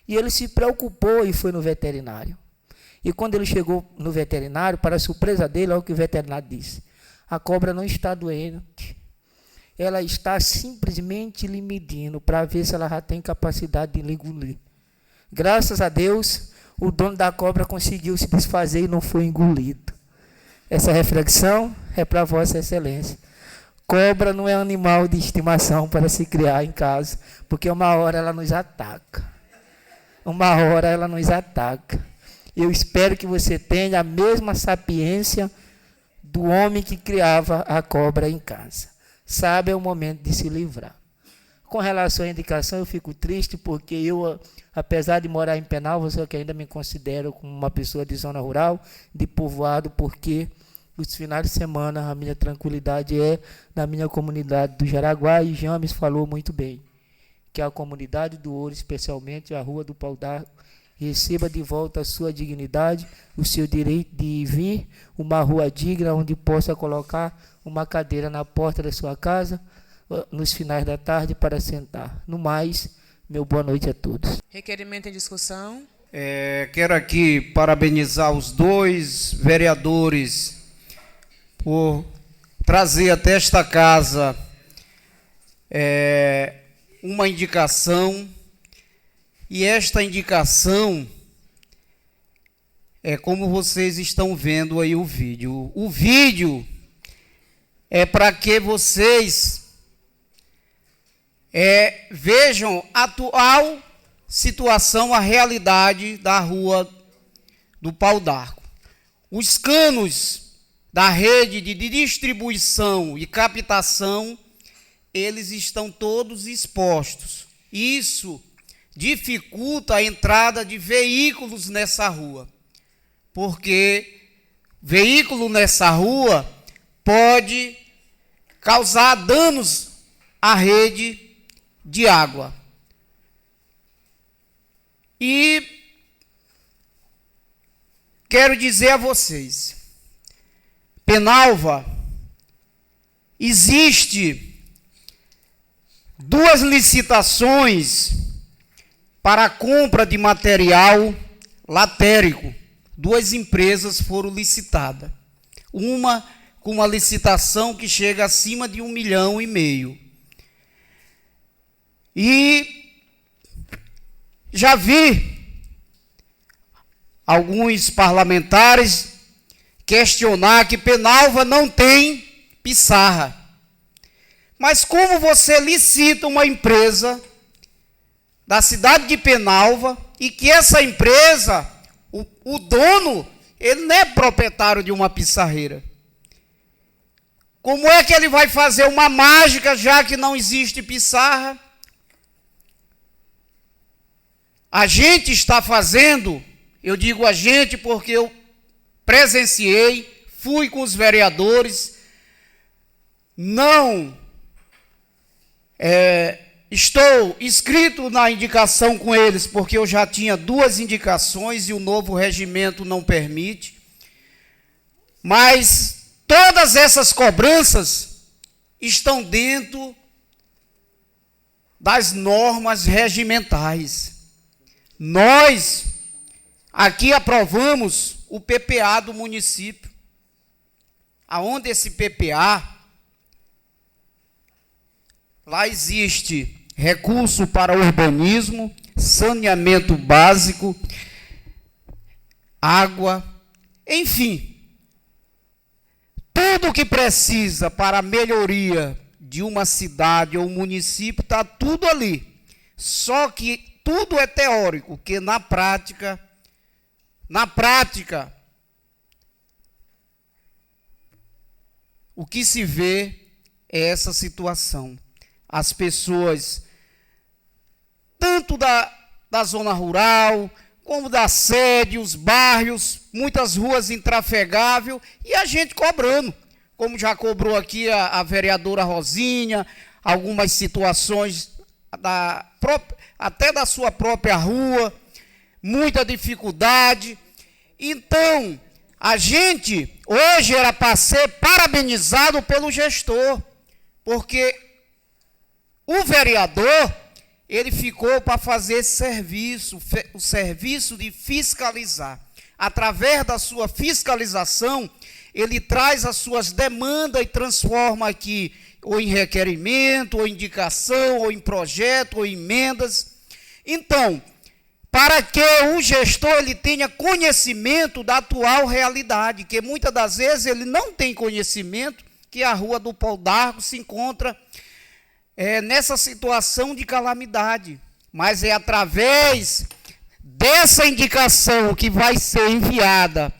E ele se preocupou e foi no veterinário. E quando ele chegou no veterinário, para a surpresa dele, olha o que o veterinário disse: a cobra não está doente. Ela está simplesmente lhe medindo para ver se ela já tem capacidade de lhe engolir. Graças a Deus, o dono da cobra conseguiu se desfazer e não foi engolido. Essa reflexão é para Vossa Excelência. Cobra não é animal de estimação para se criar em casa, porque uma hora ela nos ataca. Uma hora ela nos ataca. Eu espero que você tenha a mesma sapiência do homem que criava a cobra em casa. Sabe, é o momento de se livrar. Com relação à indicação, eu fico triste porque eu, apesar de morar em Penalva, só que ainda me considero como uma pessoa de zona rural, de povoado, porque os finais de semana a minha tranquilidade é na minha comunidade do Jaraguá, e James falou muito bem, que a comunidade do Ouro, especialmente a Rua do Pau d'Arco, receba de volta a sua dignidade, o seu direito de vir, uma rua digna onde possa colocar uma cadeira na porta da sua casa, nos finais da tarde, para sentar. No mais, meu boa noite a todos. Requerimento em discussão. Quero aqui parabenizar os dois vereadores por trazer até esta casa uma indicação, e esta indicação é como vocês estão vendo aí o vídeo. O vídeo é para que vocês vejam a atual situação, a realidade da Rua do Pau d'Arco. Os canos da rede de distribuição e captação, eles estão todos expostos. Isso dificulta a entrada de veículos nessa rua, porque veículo nessa rua pode causar danos à rede de água. E quero dizer a vocês, Penalva, existe 2 licitações para a compra de material latérico. 2 empresas foram licitadas. Uma com uma licitação que chega acima de 1,5 milhão. E já vi alguns parlamentares questionar que Penalva não tem pissarra. Mas como você licita uma empresa da cidade de Penalva e que essa empresa, o dono, ele não é proprietário de uma pissarreira? Como é que ele vai fazer uma mágica já que não existe pissarra? A gente está fazendo, eu digo a gente porque eu presenciei, fui com os vereadores, não estou inscrito na indicação com eles, porque eu já tinha 2 indicações e o novo regimento não permite, mas todas essas cobranças estão dentro das normas regimentais. Nós aqui aprovamos o PPA do município, aonde esse PPA, lá existe recurso para urbanismo, saneamento básico, água, enfim, tudo que precisa para a melhoria de uma cidade ou município está tudo ali. Só que tudo é teórico, que na prática, o que se vê é essa situação. As pessoas, tanto da zona rural, como da sede, os bairros, muitas ruas intrafegáveis, e a gente cobrando, como já cobrou aqui a vereadora Rosinha, algumas situações até da sua própria rua, muita dificuldade. Então, a gente hoje era para ser parabenizado pelo gestor, porque o vereador, ele ficou para fazer esse serviço, o serviço de fiscalizar. Através da sua fiscalização, ele traz as suas demandas e transforma aqui ou em requerimento, ou indicação, ou em projeto, ou em emendas. Então, para que o gestor ele tenha conhecimento da atual realidade, que muitas das vezes ele não tem conhecimento que a Rua do Pau d'Arco se encontra nessa situação de calamidade. Mas é através dessa indicação que vai ser enviada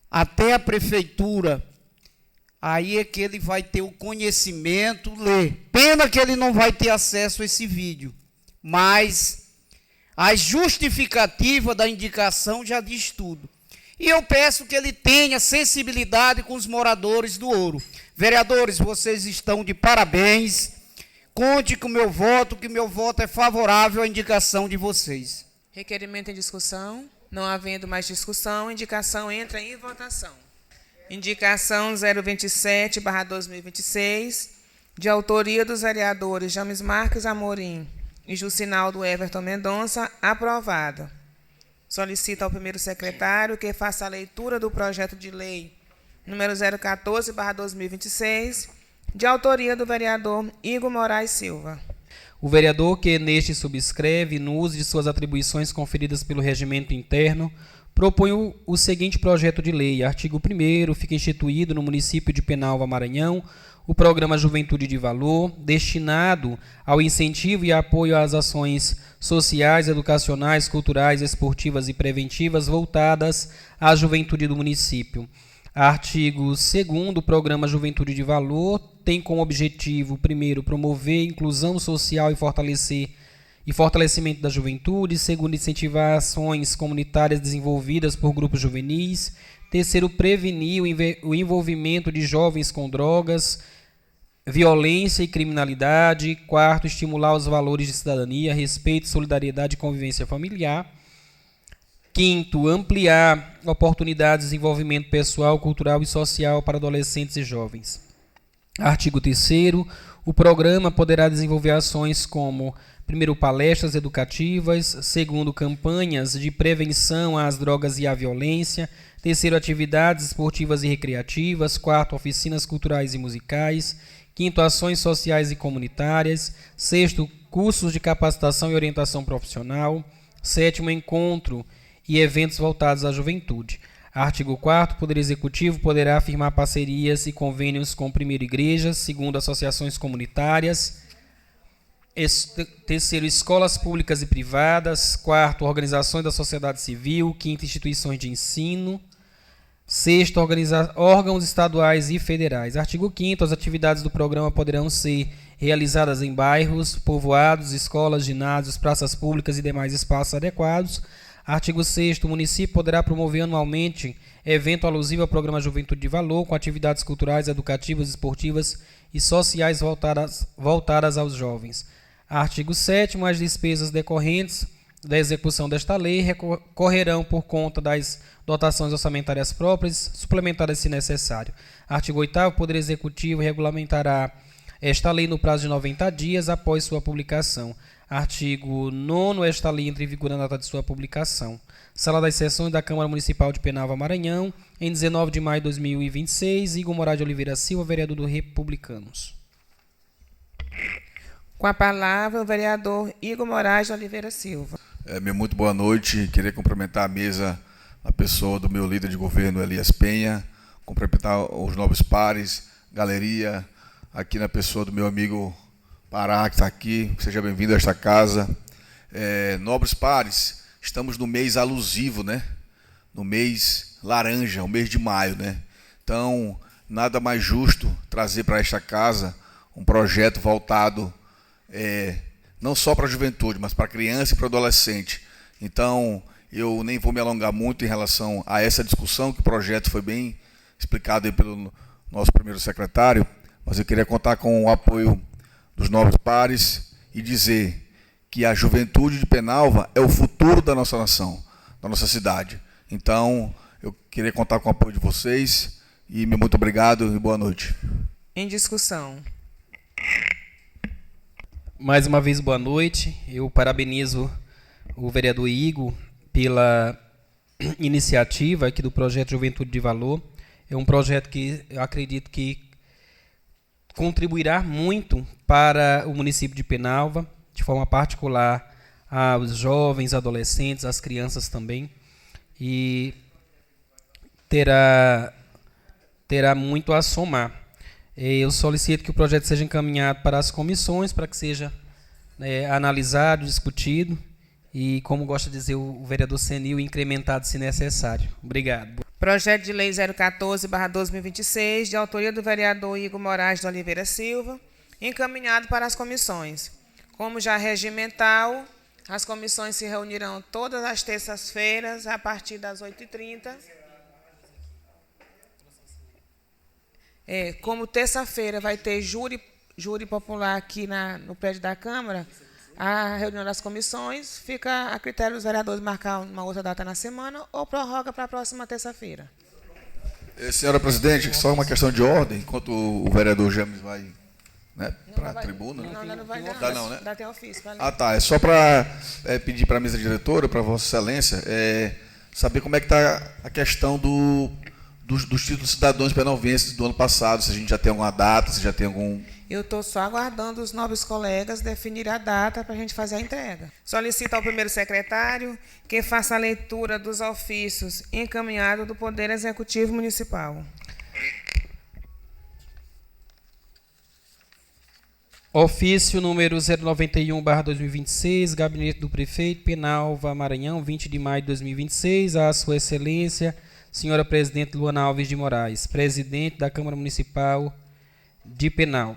até a prefeitura, aí é que ele vai ter o conhecimento, ler. Pena que ele não vai ter acesso a esse vídeo, mas a justificativa da indicação já diz tudo. E eu peço que ele tenha sensibilidade com os moradores do Ouro. Vereadores, vocês estão de parabéns. Conte com o meu voto, que meu voto é favorável à indicação de vocês. Requerimento em discussão. Não havendo mais discussão, indicação entra em votação. Indicação 027/2026, de autoria dos vereadores James Marques Amorim e Jucinaldo Everton Mendonça, aprovada. Solicito ao primeiro secretário que faça a leitura do projeto de lei número 014/2026, de autoria do vereador Igor Moraes Silva. O vereador que neste subscreve, no uso de suas atribuições conferidas pelo regimento interno, propõe o seguinte projeto de lei. Artigo 1º, fica instituído no município de Penalva, Maranhão, o programa Juventude de Valor, destinado ao incentivo e apoio às ações sociais, educacionais, culturais, esportivas e preventivas voltadas à juventude do município. Artigo 2º, o programa Juventude de Valor tem como objetivo, primeiro, promover inclusão social e fortalecimento da juventude. Segundo, incentivar ações comunitárias desenvolvidas por grupos juvenis. Terceiro, prevenir o envolvimento de jovens com drogas, violência e criminalidade. Quarto, estimular os valores de cidadania, respeito, solidariedade e convivência familiar. Quinto, ampliar oportunidades de desenvolvimento pessoal, cultural e social para adolescentes e jovens. Artigo 3º, o programa poderá desenvolver ações como, primeiro, palestras educativas, segundo, campanhas de prevenção às drogas e à violência, terceiro, atividades esportivas e recreativas, quarto, oficinas culturais e musicais, quinto, ações sociais e comunitárias, sexto, cursos de capacitação e orientação profissional, sétimo, encontro e eventos voltados à juventude. Artigo 4º, o Poder Executivo poderá firmar parcerias e convênios com, primeiro, igrejas, segundo, associações comunitárias, terceiro, escolas públicas e privadas, quarto, organizações da sociedade civil, quinto, instituições de ensino, sexto, órgãos estaduais e federais. Artigo 5º, as atividades do programa poderão ser realizadas em bairros, povoados, escolas, ginásios, praças públicas e demais espaços adequados. Artigo 6º, o município poderá promover anualmente evento alusivo ao programa Juventude de Valor, com atividades culturais, educativas, esportivas e sociais voltadas aos jovens. Artigo 7º, as despesas decorrentes da execução desta lei recorrerão por conta das dotações orçamentárias próprias, suplementadas se necessário. Artigo 8º, o Poder Executivo regulamentará esta lei no prazo de 90 dias após sua publicação. Artigo 9º, esta lei entra em vigor na data de sua publicação. Sala das Sessões da Câmara Municipal de Penalva, Maranhão, em 19 de maio de 2026, Igor Moraes de Oliveira Silva, vereador do Republicanos. Com a palavra, o vereador Igor Moraes de Oliveira Silva. Muito boa noite. Queria cumprimentar a mesa, a pessoa do meu líder de governo, Elias Penha, cumprimentar os nobres pares, galeria, aqui na pessoa do meu amigo Pará, que está aqui. Seja bem-vindo a esta casa. Nobres pares, estamos no mês alusivo, né? No mês laranja, o mês de maio, né? Então, nada mais justo trazer para esta casa um projeto voltado não só para a juventude, mas para a criança e para o adolescente. Então, eu nem vou me alongar muito em relação a essa discussão, que o projeto foi bem explicado aí pelo nosso primeiro secretário, mas eu queria contar com o apoio dos nobres pares e dizer que a juventude de Penalva é o futuro da nossa nação, da nossa cidade. Então, eu queria contar com o apoio de vocês e muito obrigado e boa noite. Em discussão. Mais uma vez, boa noite. Eu parabenizo o vereador Igor pela iniciativa aqui do projeto Juventude de Valor. É um projeto que eu acredito que contribuirá muito para o município de Penalva, de forma particular aos jovens, adolescentes, às crianças também, e terá muito a somar. Eu solicito que o projeto seja encaminhado para as comissões, para que seja analisado, discutido, e, como gosta de dizer o vereador Senil, incrementado se necessário. Obrigado. Projeto de Lei 014/2026, de autoria do vereador Igor Moraes de Oliveira Silva, encaminhado para as comissões. Como já regimental, as comissões se reunirão todas as terças-feiras, a partir das 8h30. Como terça-feira vai ter júri popular aqui no prédio da Câmara, a reunião das comissões fica a critério dos vereadores marcar uma outra data na semana ou prorroga para a próxima terça-feira. Senhora presidente, só uma questão de ordem, enquanto o vereador James vai, né, para a tribuna. Não vai dar. Dá não, né? Dá até ofício. Tá. É só para pedir para a mesa diretora, para Vossa Excelência, saber como é que está a questão dos títulos cidadãos penalvenses do ano passado, se a gente já tem alguma data, se já tem algum... Eu estou só aguardando os nobres colegas definir a data para a gente fazer a entrega. Solicito ao primeiro secretário que faça a leitura dos ofícios encaminhados do Poder Executivo Municipal. Ofício número 091/2026, Gabinete do Prefeito, Penalva, Maranhão, 20 de maio de 2026, a Sua Excelência, Senhora Presidente Luana Alves de Moraes, Presidente da Câmara Municipal de Penal.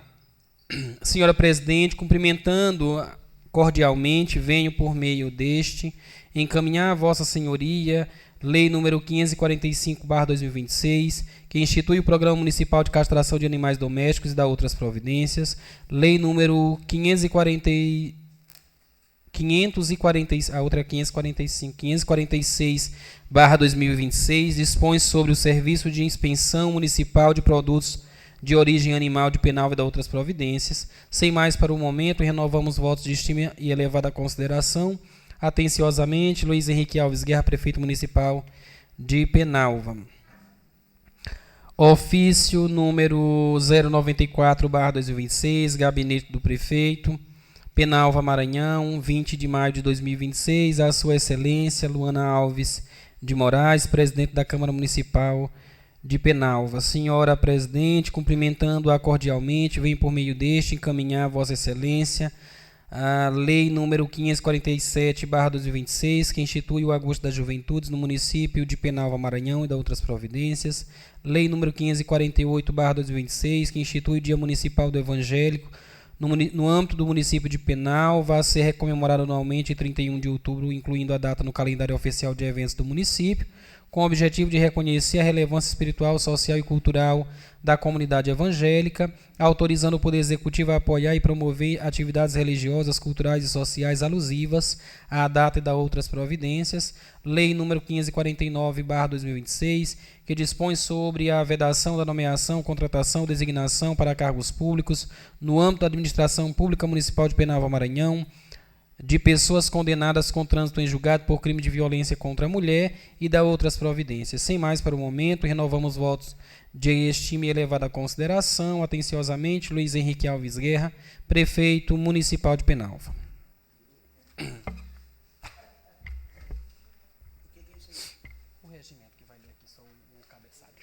Senhora Presidente, cumprimentando cordialmente, venho por meio deste encaminhar a Vossa Senhoria Lei número 545/2026, que institui o Programa Municipal de Castração de Animais Domésticos e da outras providências. Lei número 546/2026 dispõe sobre o Serviço de Inspeção Municipal de Produtos de Origem Animal de Penalva e da outras providências. Sem mais para o momento, renovamos votos de estima e elevada consideração. Atenciosamente, Luiz Henrique Alves Guerra, Prefeito Municipal de Penalva. Ofício número 094/2026, Gabinete do Prefeito, Penalva, Maranhão, 20 de maio de 2026, a Sua Excelência Luana Alves de Moraes, Presidente da Câmara Municipal de Penalva. Senhora Presidente, cumprimentando-a cordialmente, venho por meio deste encaminhar a Vossa Excelência a Lei número 547/2026, que institui o Agosto das Juventudes no município de Penalva, Maranhão e da outras providências. Lei número 548/2026, que institui o Dia Municipal do Evangélico no âmbito do município de Penalva, a ser recomemorado anualmente em 31 de outubro, incluindo a data no calendário oficial de eventos do município, com o objetivo de reconhecer a relevância espiritual, social e cultural da comunidade evangélica, autorizando o Poder Executivo a apoiar e promover atividades religiosas, culturais e sociais alusivas à data e da outras providências. Lei número 549/2026, que dispõe sobre a vedação da nomeação, contratação, designação para cargos públicos no âmbito da administração pública municipal de Penalva, Maranhão, de pessoas condenadas com trânsito em julgado por crime de violência contra a mulher e da outras providências. Sem mais para o momento, renovamos votos de estima e elevada consideração. Atenciosamente, Luiz Henrique Alves Guerra, Prefeito Municipal de Penalva. O regimento que vai ler aqui só o cabeçalho.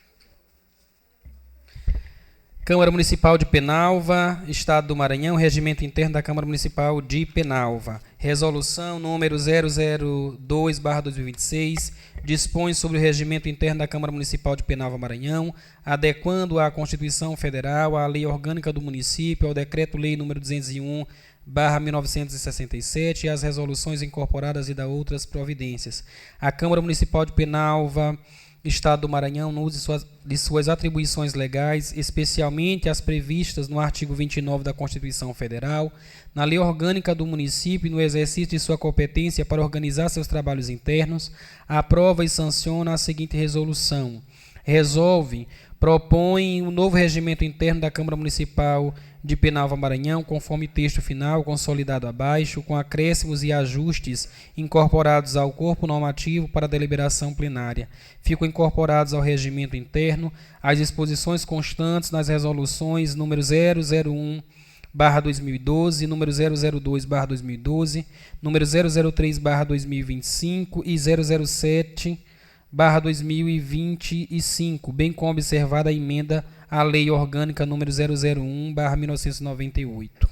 Câmara Municipal de Penalva, Estado do Maranhão, Regimento Interno da Câmara Municipal de Penalva. Resolução número 002/2026, dispõe sobre o Regimento Interno da Câmara Municipal de Penalva, Maranhão, adequando à Constituição Federal, à Lei Orgânica do Município, ao Decreto-Lei número 201/1967 e às resoluções incorporadas e da outras providências. A Câmara Municipal de Penalva, Estado do Maranhão, no uso de suas atribuições legais, especialmente as previstas no artigo 29 da Constituição Federal, na Lei Orgânica do Município e no exercício de sua competência para organizar seus trabalhos internos, aprova e sanciona a seguinte resolução. Resolve, propõe um novo regimento interno da Câmara Municipal de Penalva, Maranhão, conforme texto final consolidado abaixo, com acréscimos e ajustes incorporados ao corpo normativo para deliberação plenária. Ficam incorporados ao regimento interno as disposições constantes nas resoluções número 001/2012, número 002/2012, número 003/2025 e 007/2025, bem como observada a emenda à Lei Orgânica número 001/1998.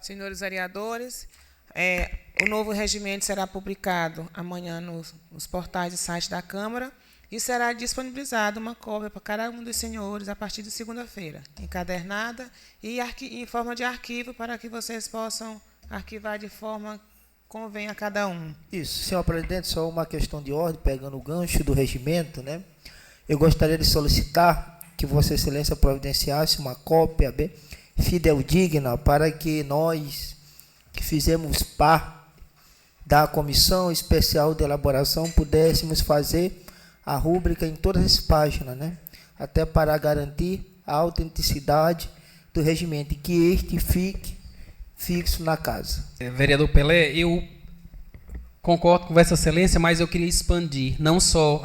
Senhores vereadores, o novo regimento será publicado amanhã nos portais e site da Câmara e será disponibilizada uma cópia para cada um dos senhores a partir de segunda-feira, encadernada e em forma de arquivo, para que vocês possam arquivar de forma convém a cada um. Isso, senhor presidente, só uma questão de ordem, pegando o gancho do regimento, né? Eu gostaria de solicitar que Vossa Excelência providenciasse uma cópia bem fidedigna para que nós, que fizemos parte da Comissão Especial de Elaboração, pudéssemos fazer a rúbrica em todas as páginas, né? Até para garantir a autenticidade do regimento e que este fique fixo na casa. Vereador Pelé, eu concordo com Vossa Excelência, mas eu queria expandir, não só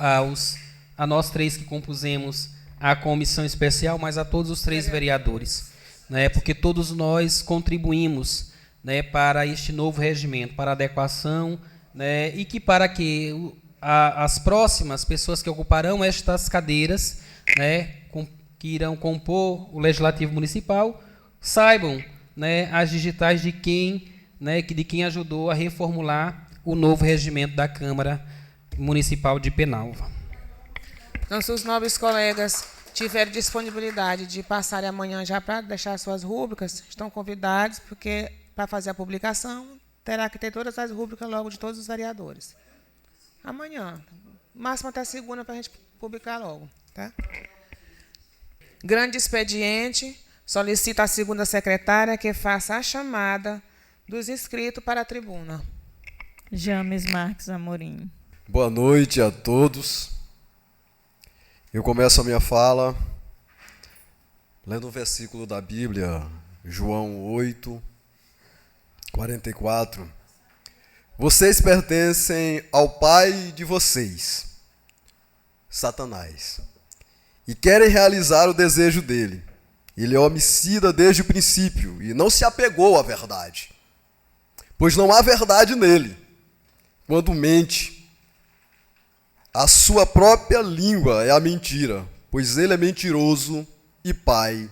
a nós três que compusemos a comissão especial, mas a todos os três vereadores, né, porque todos nós contribuímos, né, para este novo regimento, para a adequação, né, e que para que as próximas pessoas que ocuparão estas cadeiras, né, que irão compor o Legislativo Municipal, saibam, né, as digitais de quem ajudou a reformular o novo regimento da Câmara Municipal de Penalva. Então, se os nobres colegas tiverem disponibilidade de passarem amanhã já para deixar suas rúbricas, estão convidados, porque para fazer a publicação terá que ter todas as rúbricas logo de todos os vereadores. Amanhã, máximo até segunda, para a gente publicar logo. Tá? Grande expediente. Solicito à segunda secretária que faça a chamada dos inscritos para a tribuna. James Marques Amorim. Boa noite a todos. Eu começo a minha fala lendo um versículo da Bíblia, João 8, 44. Vocês pertencem ao pai de vocês, Satanás, e querem realizar o desejo dele. Ele é homicida desde o princípio e não se apegou à verdade, pois não há verdade nele. Quando mente, a sua própria língua é a mentira, pois ele é mentiroso e pai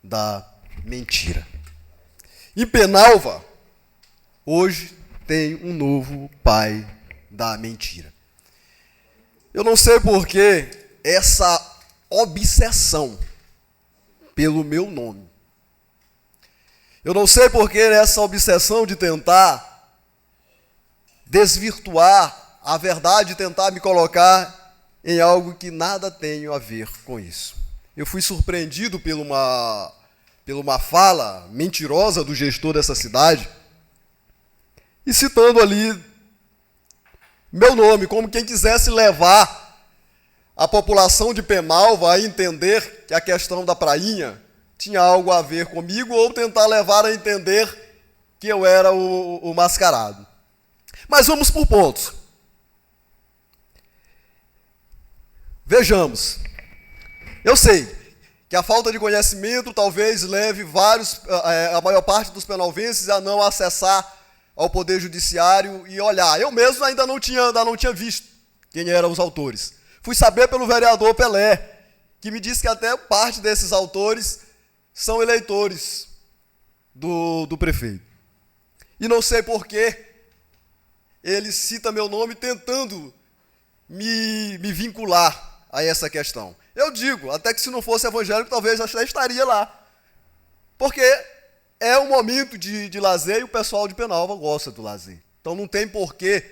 da mentira. Em Penalva, hoje tem um novo pai da mentira. Eu não sei por que essa obsessão pelo meu nome. Eu não sei por que essa obsessão de tentar desvirtuar a verdade, tentar me colocar em algo que nada tenho a ver com isso. Eu fui surpreendido por uma fala mentirosa do gestor dessa cidade, e citando ali meu nome, como quem quisesse levar a população de Penalva a entender que a questão da prainha tinha algo a ver comigo, ou tentar levar a entender que eu era o mascarado. Mas vamos por pontos. Vejamos. Eu sei que a falta de conhecimento talvez leve a maior parte dos penalvenses a não acessar ao Poder Judiciário e olhar. Eu mesmo ainda não tinha visto quem eram os autores. Fui saber pelo vereador Pelé, que me disse que até parte desses autores são eleitores do prefeito. E não sei por que ele cita meu nome tentando me vincular a essa questão. Eu digo, até que se não fosse evangélico, talvez até estaria lá. Porque é um momento de lazer e o pessoal de Penalva gosta do lazer. Então não tem por que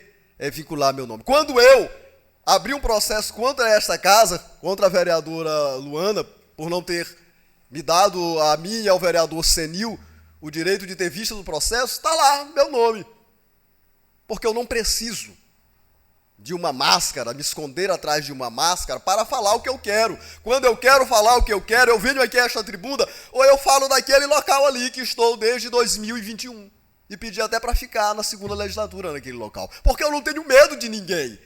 vincular meu nome. Quando eu abri um processo contra esta casa, contra a vereadora Luana, por não ter me dado a mim e ao vereador Senil o direito de ter vista do processo, está lá meu nome. Porque eu não preciso de uma máscara, me esconder atrás de uma máscara para falar o que eu quero. Quando eu quero falar o que eu quero, eu venho aqui a esta tribuna, ou eu falo daquele local ali que estou desde 2021. E pedi até para ficar na segunda legislatura naquele local. Porque eu não tenho medo de ninguém.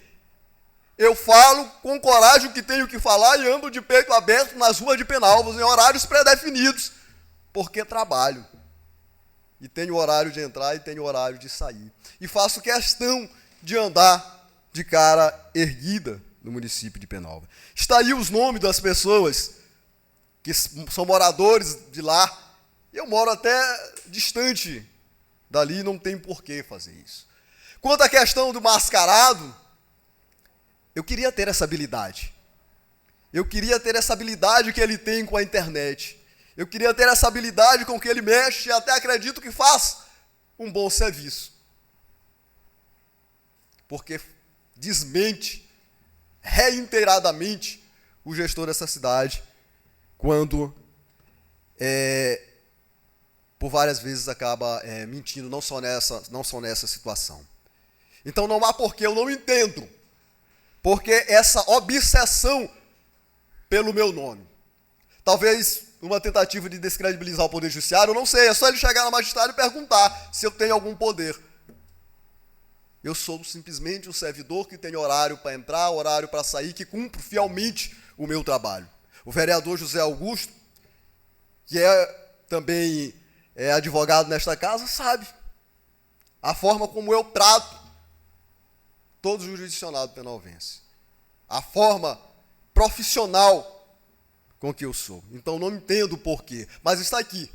Eu falo com coragem o que tenho que falar e ando de peito aberto nas ruas de Penalva, em horários pré-definidos. Porque trabalho. E tenho horário de entrar e tenho horário de sair. E faço questão de andar de cara erguida no município de Penalva. Está aí os nomes das pessoas que são moradores de lá. Eu moro até distante dali, não tem por que fazer isso. Quanto à questão do mascarado, eu queria ter essa habilidade. Eu queria ter essa habilidade que ele tem com a internet. Eu queria ter essa habilidade com que ele mexe e até acredito que faz um bom serviço. Porque desmente reiteradamente o gestor dessa cidade quando por várias vezes acaba mentindo, não só nessa situação. Então não há porquê, eu não entendo porque essa obsessão pelo meu nome. Talvez uma tentativa de descredibilizar o Poder Judiciário, eu não sei, é só ele chegar na magistrada e perguntar se eu tenho algum poder. Eu sou simplesmente um servidor que tem horário para entrar, horário para sair, que cumpro fielmente o meu trabalho. O vereador José Augusto, que também é advogado nesta casa, sabe a forma como eu trato todo jurisdicionado penalvense. A forma profissional com que eu sou. Então não entendo o porquê. Mas está aqui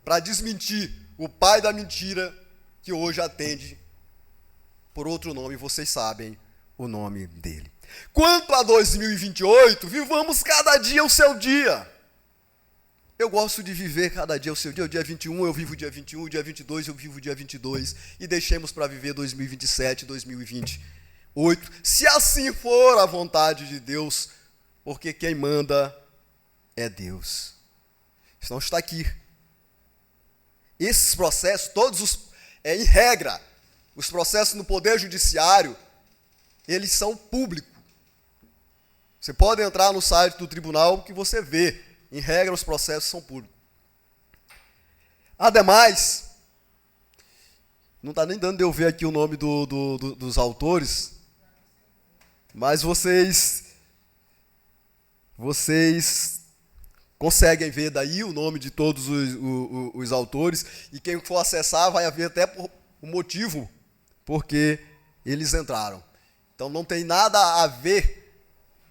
para desmentir o pai da mentira que hoje atende por outro nome, vocês sabem o nome dele. Quanto a 2028, vivamos cada dia o seu dia. Eu gosto de viver cada dia o seu dia. O dia 21 eu vivo o dia 21, o dia 22 eu vivo o dia 22 e deixemos para viver 2027, 2028, se assim for a vontade de Deus, porque quem manda é Deus. Então está aqui. Esses processos, todos em regra, os processos no Poder Judiciário, eles são públicos. Você pode entrar no site do tribunal que você vê. Em regra, os processos são públicos. Ademais, não está nem dando de eu ver aqui o nome dos autores, mas vocês conseguem ver daí o nome de todos os autores, e quem for acessar vai ver até o motivo porque eles entraram. Então não tem nada a ver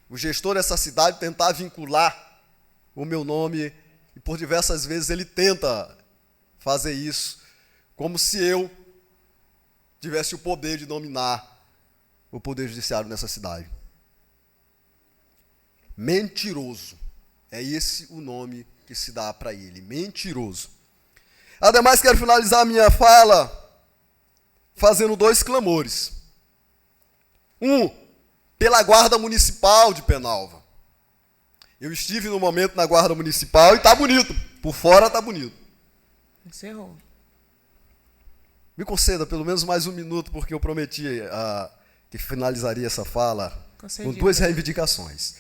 o gestor dessa cidade tentar vincular o meu nome, e por diversas vezes ele tenta fazer isso, como se eu tivesse o poder de dominar o Poder Judiciário nessa cidade. Mentiroso. É esse o nome que se dá para ele, mentiroso. Ademais, quero finalizar a minha fala fazendo 2 clamores. Um, pela Guarda Municipal de Penalva. Eu estive no momento na Guarda Municipal e está bonito, por fora está bonito. Encerrou. Me conceda pelo menos mais 1 minuto, porque eu prometi que finalizaria essa fala com 2 reivindicações.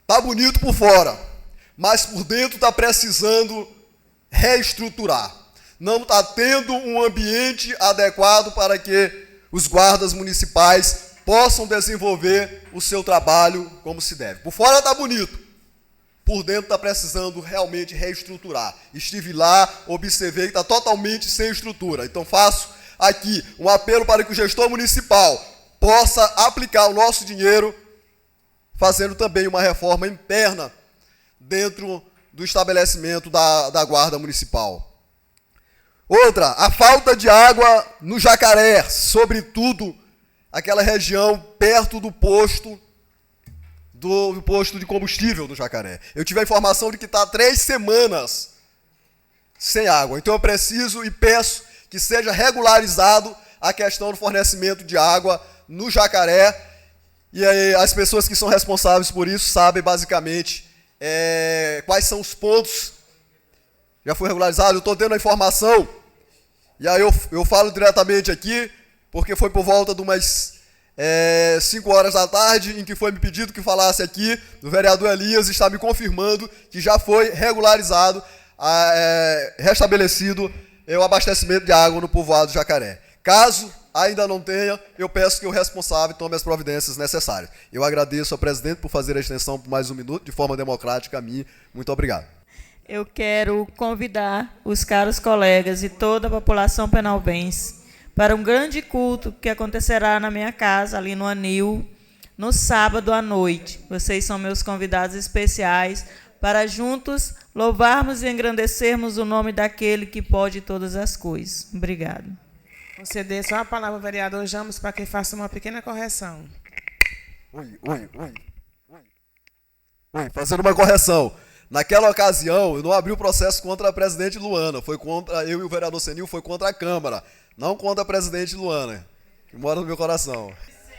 Está bonito por fora, mas por dentro está precisando reestruturar. Não está tendo um ambiente adequado para que os guardas municipais possam desenvolver o seu trabalho como se deve. Por fora está bonito, por dentro está precisando realmente reestruturar. Estive lá, observei que está totalmente sem estrutura. Então faço aqui um apelo para que o gestor municipal possa aplicar o nosso dinheiro fazendo também uma reforma interna dentro do estabelecimento da Guarda Municipal. Outra, a falta de água no Jacaré, sobretudo aquela região perto do posto de combustível do Jacaré. Eu tive a informação de que está 3 semanas sem água. Então eu preciso e peço que seja regularizado a questão do fornecimento de água no Jacaré. E aí, as pessoas que são responsáveis por isso sabem basicamente quais são os pontos. Já foi regularizado, eu estou tendo a informação, e aí eu falo diretamente aqui, porque foi por volta de umas 5 horas da tarde, em que foi me pedido que falasse aqui, o vereador Elias está me confirmando que já foi regularizado, restabelecido o abastecimento de água no povoado do Jacaré. Caso ainda não tenha, eu peço que o responsável tome as providências necessárias. Eu agradeço ao presidente por fazer a extensão por mais 1 minuto, de forma democrática a mim. Muito obrigado. Eu quero convidar os caros colegas e toda a população penalbense para um grande culto que acontecerá na minha casa, ali no Anil, no sábado à noite. Vocês são meus convidados especiais para juntos louvarmos e engrandecermos o nome daquele que pode todas as coisas. Obrigado. Conceder só a palavra ao vereador Jamos para que faça uma pequena correção. Fazendo uma correção. Naquela ocasião, eu não abri o processo contra a presidente Luana. Foi contra eu e o vereador Senil, foi contra a Câmara. Não contra a presidente Luana, que mora no meu coração.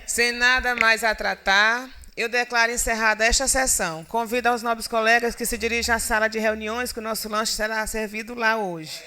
Sem nada mais a tratar, eu declaro encerrada esta sessão. Convido aos nobres colegas que se dirigam à sala de reuniões, que o nosso lanche será servido lá hoje.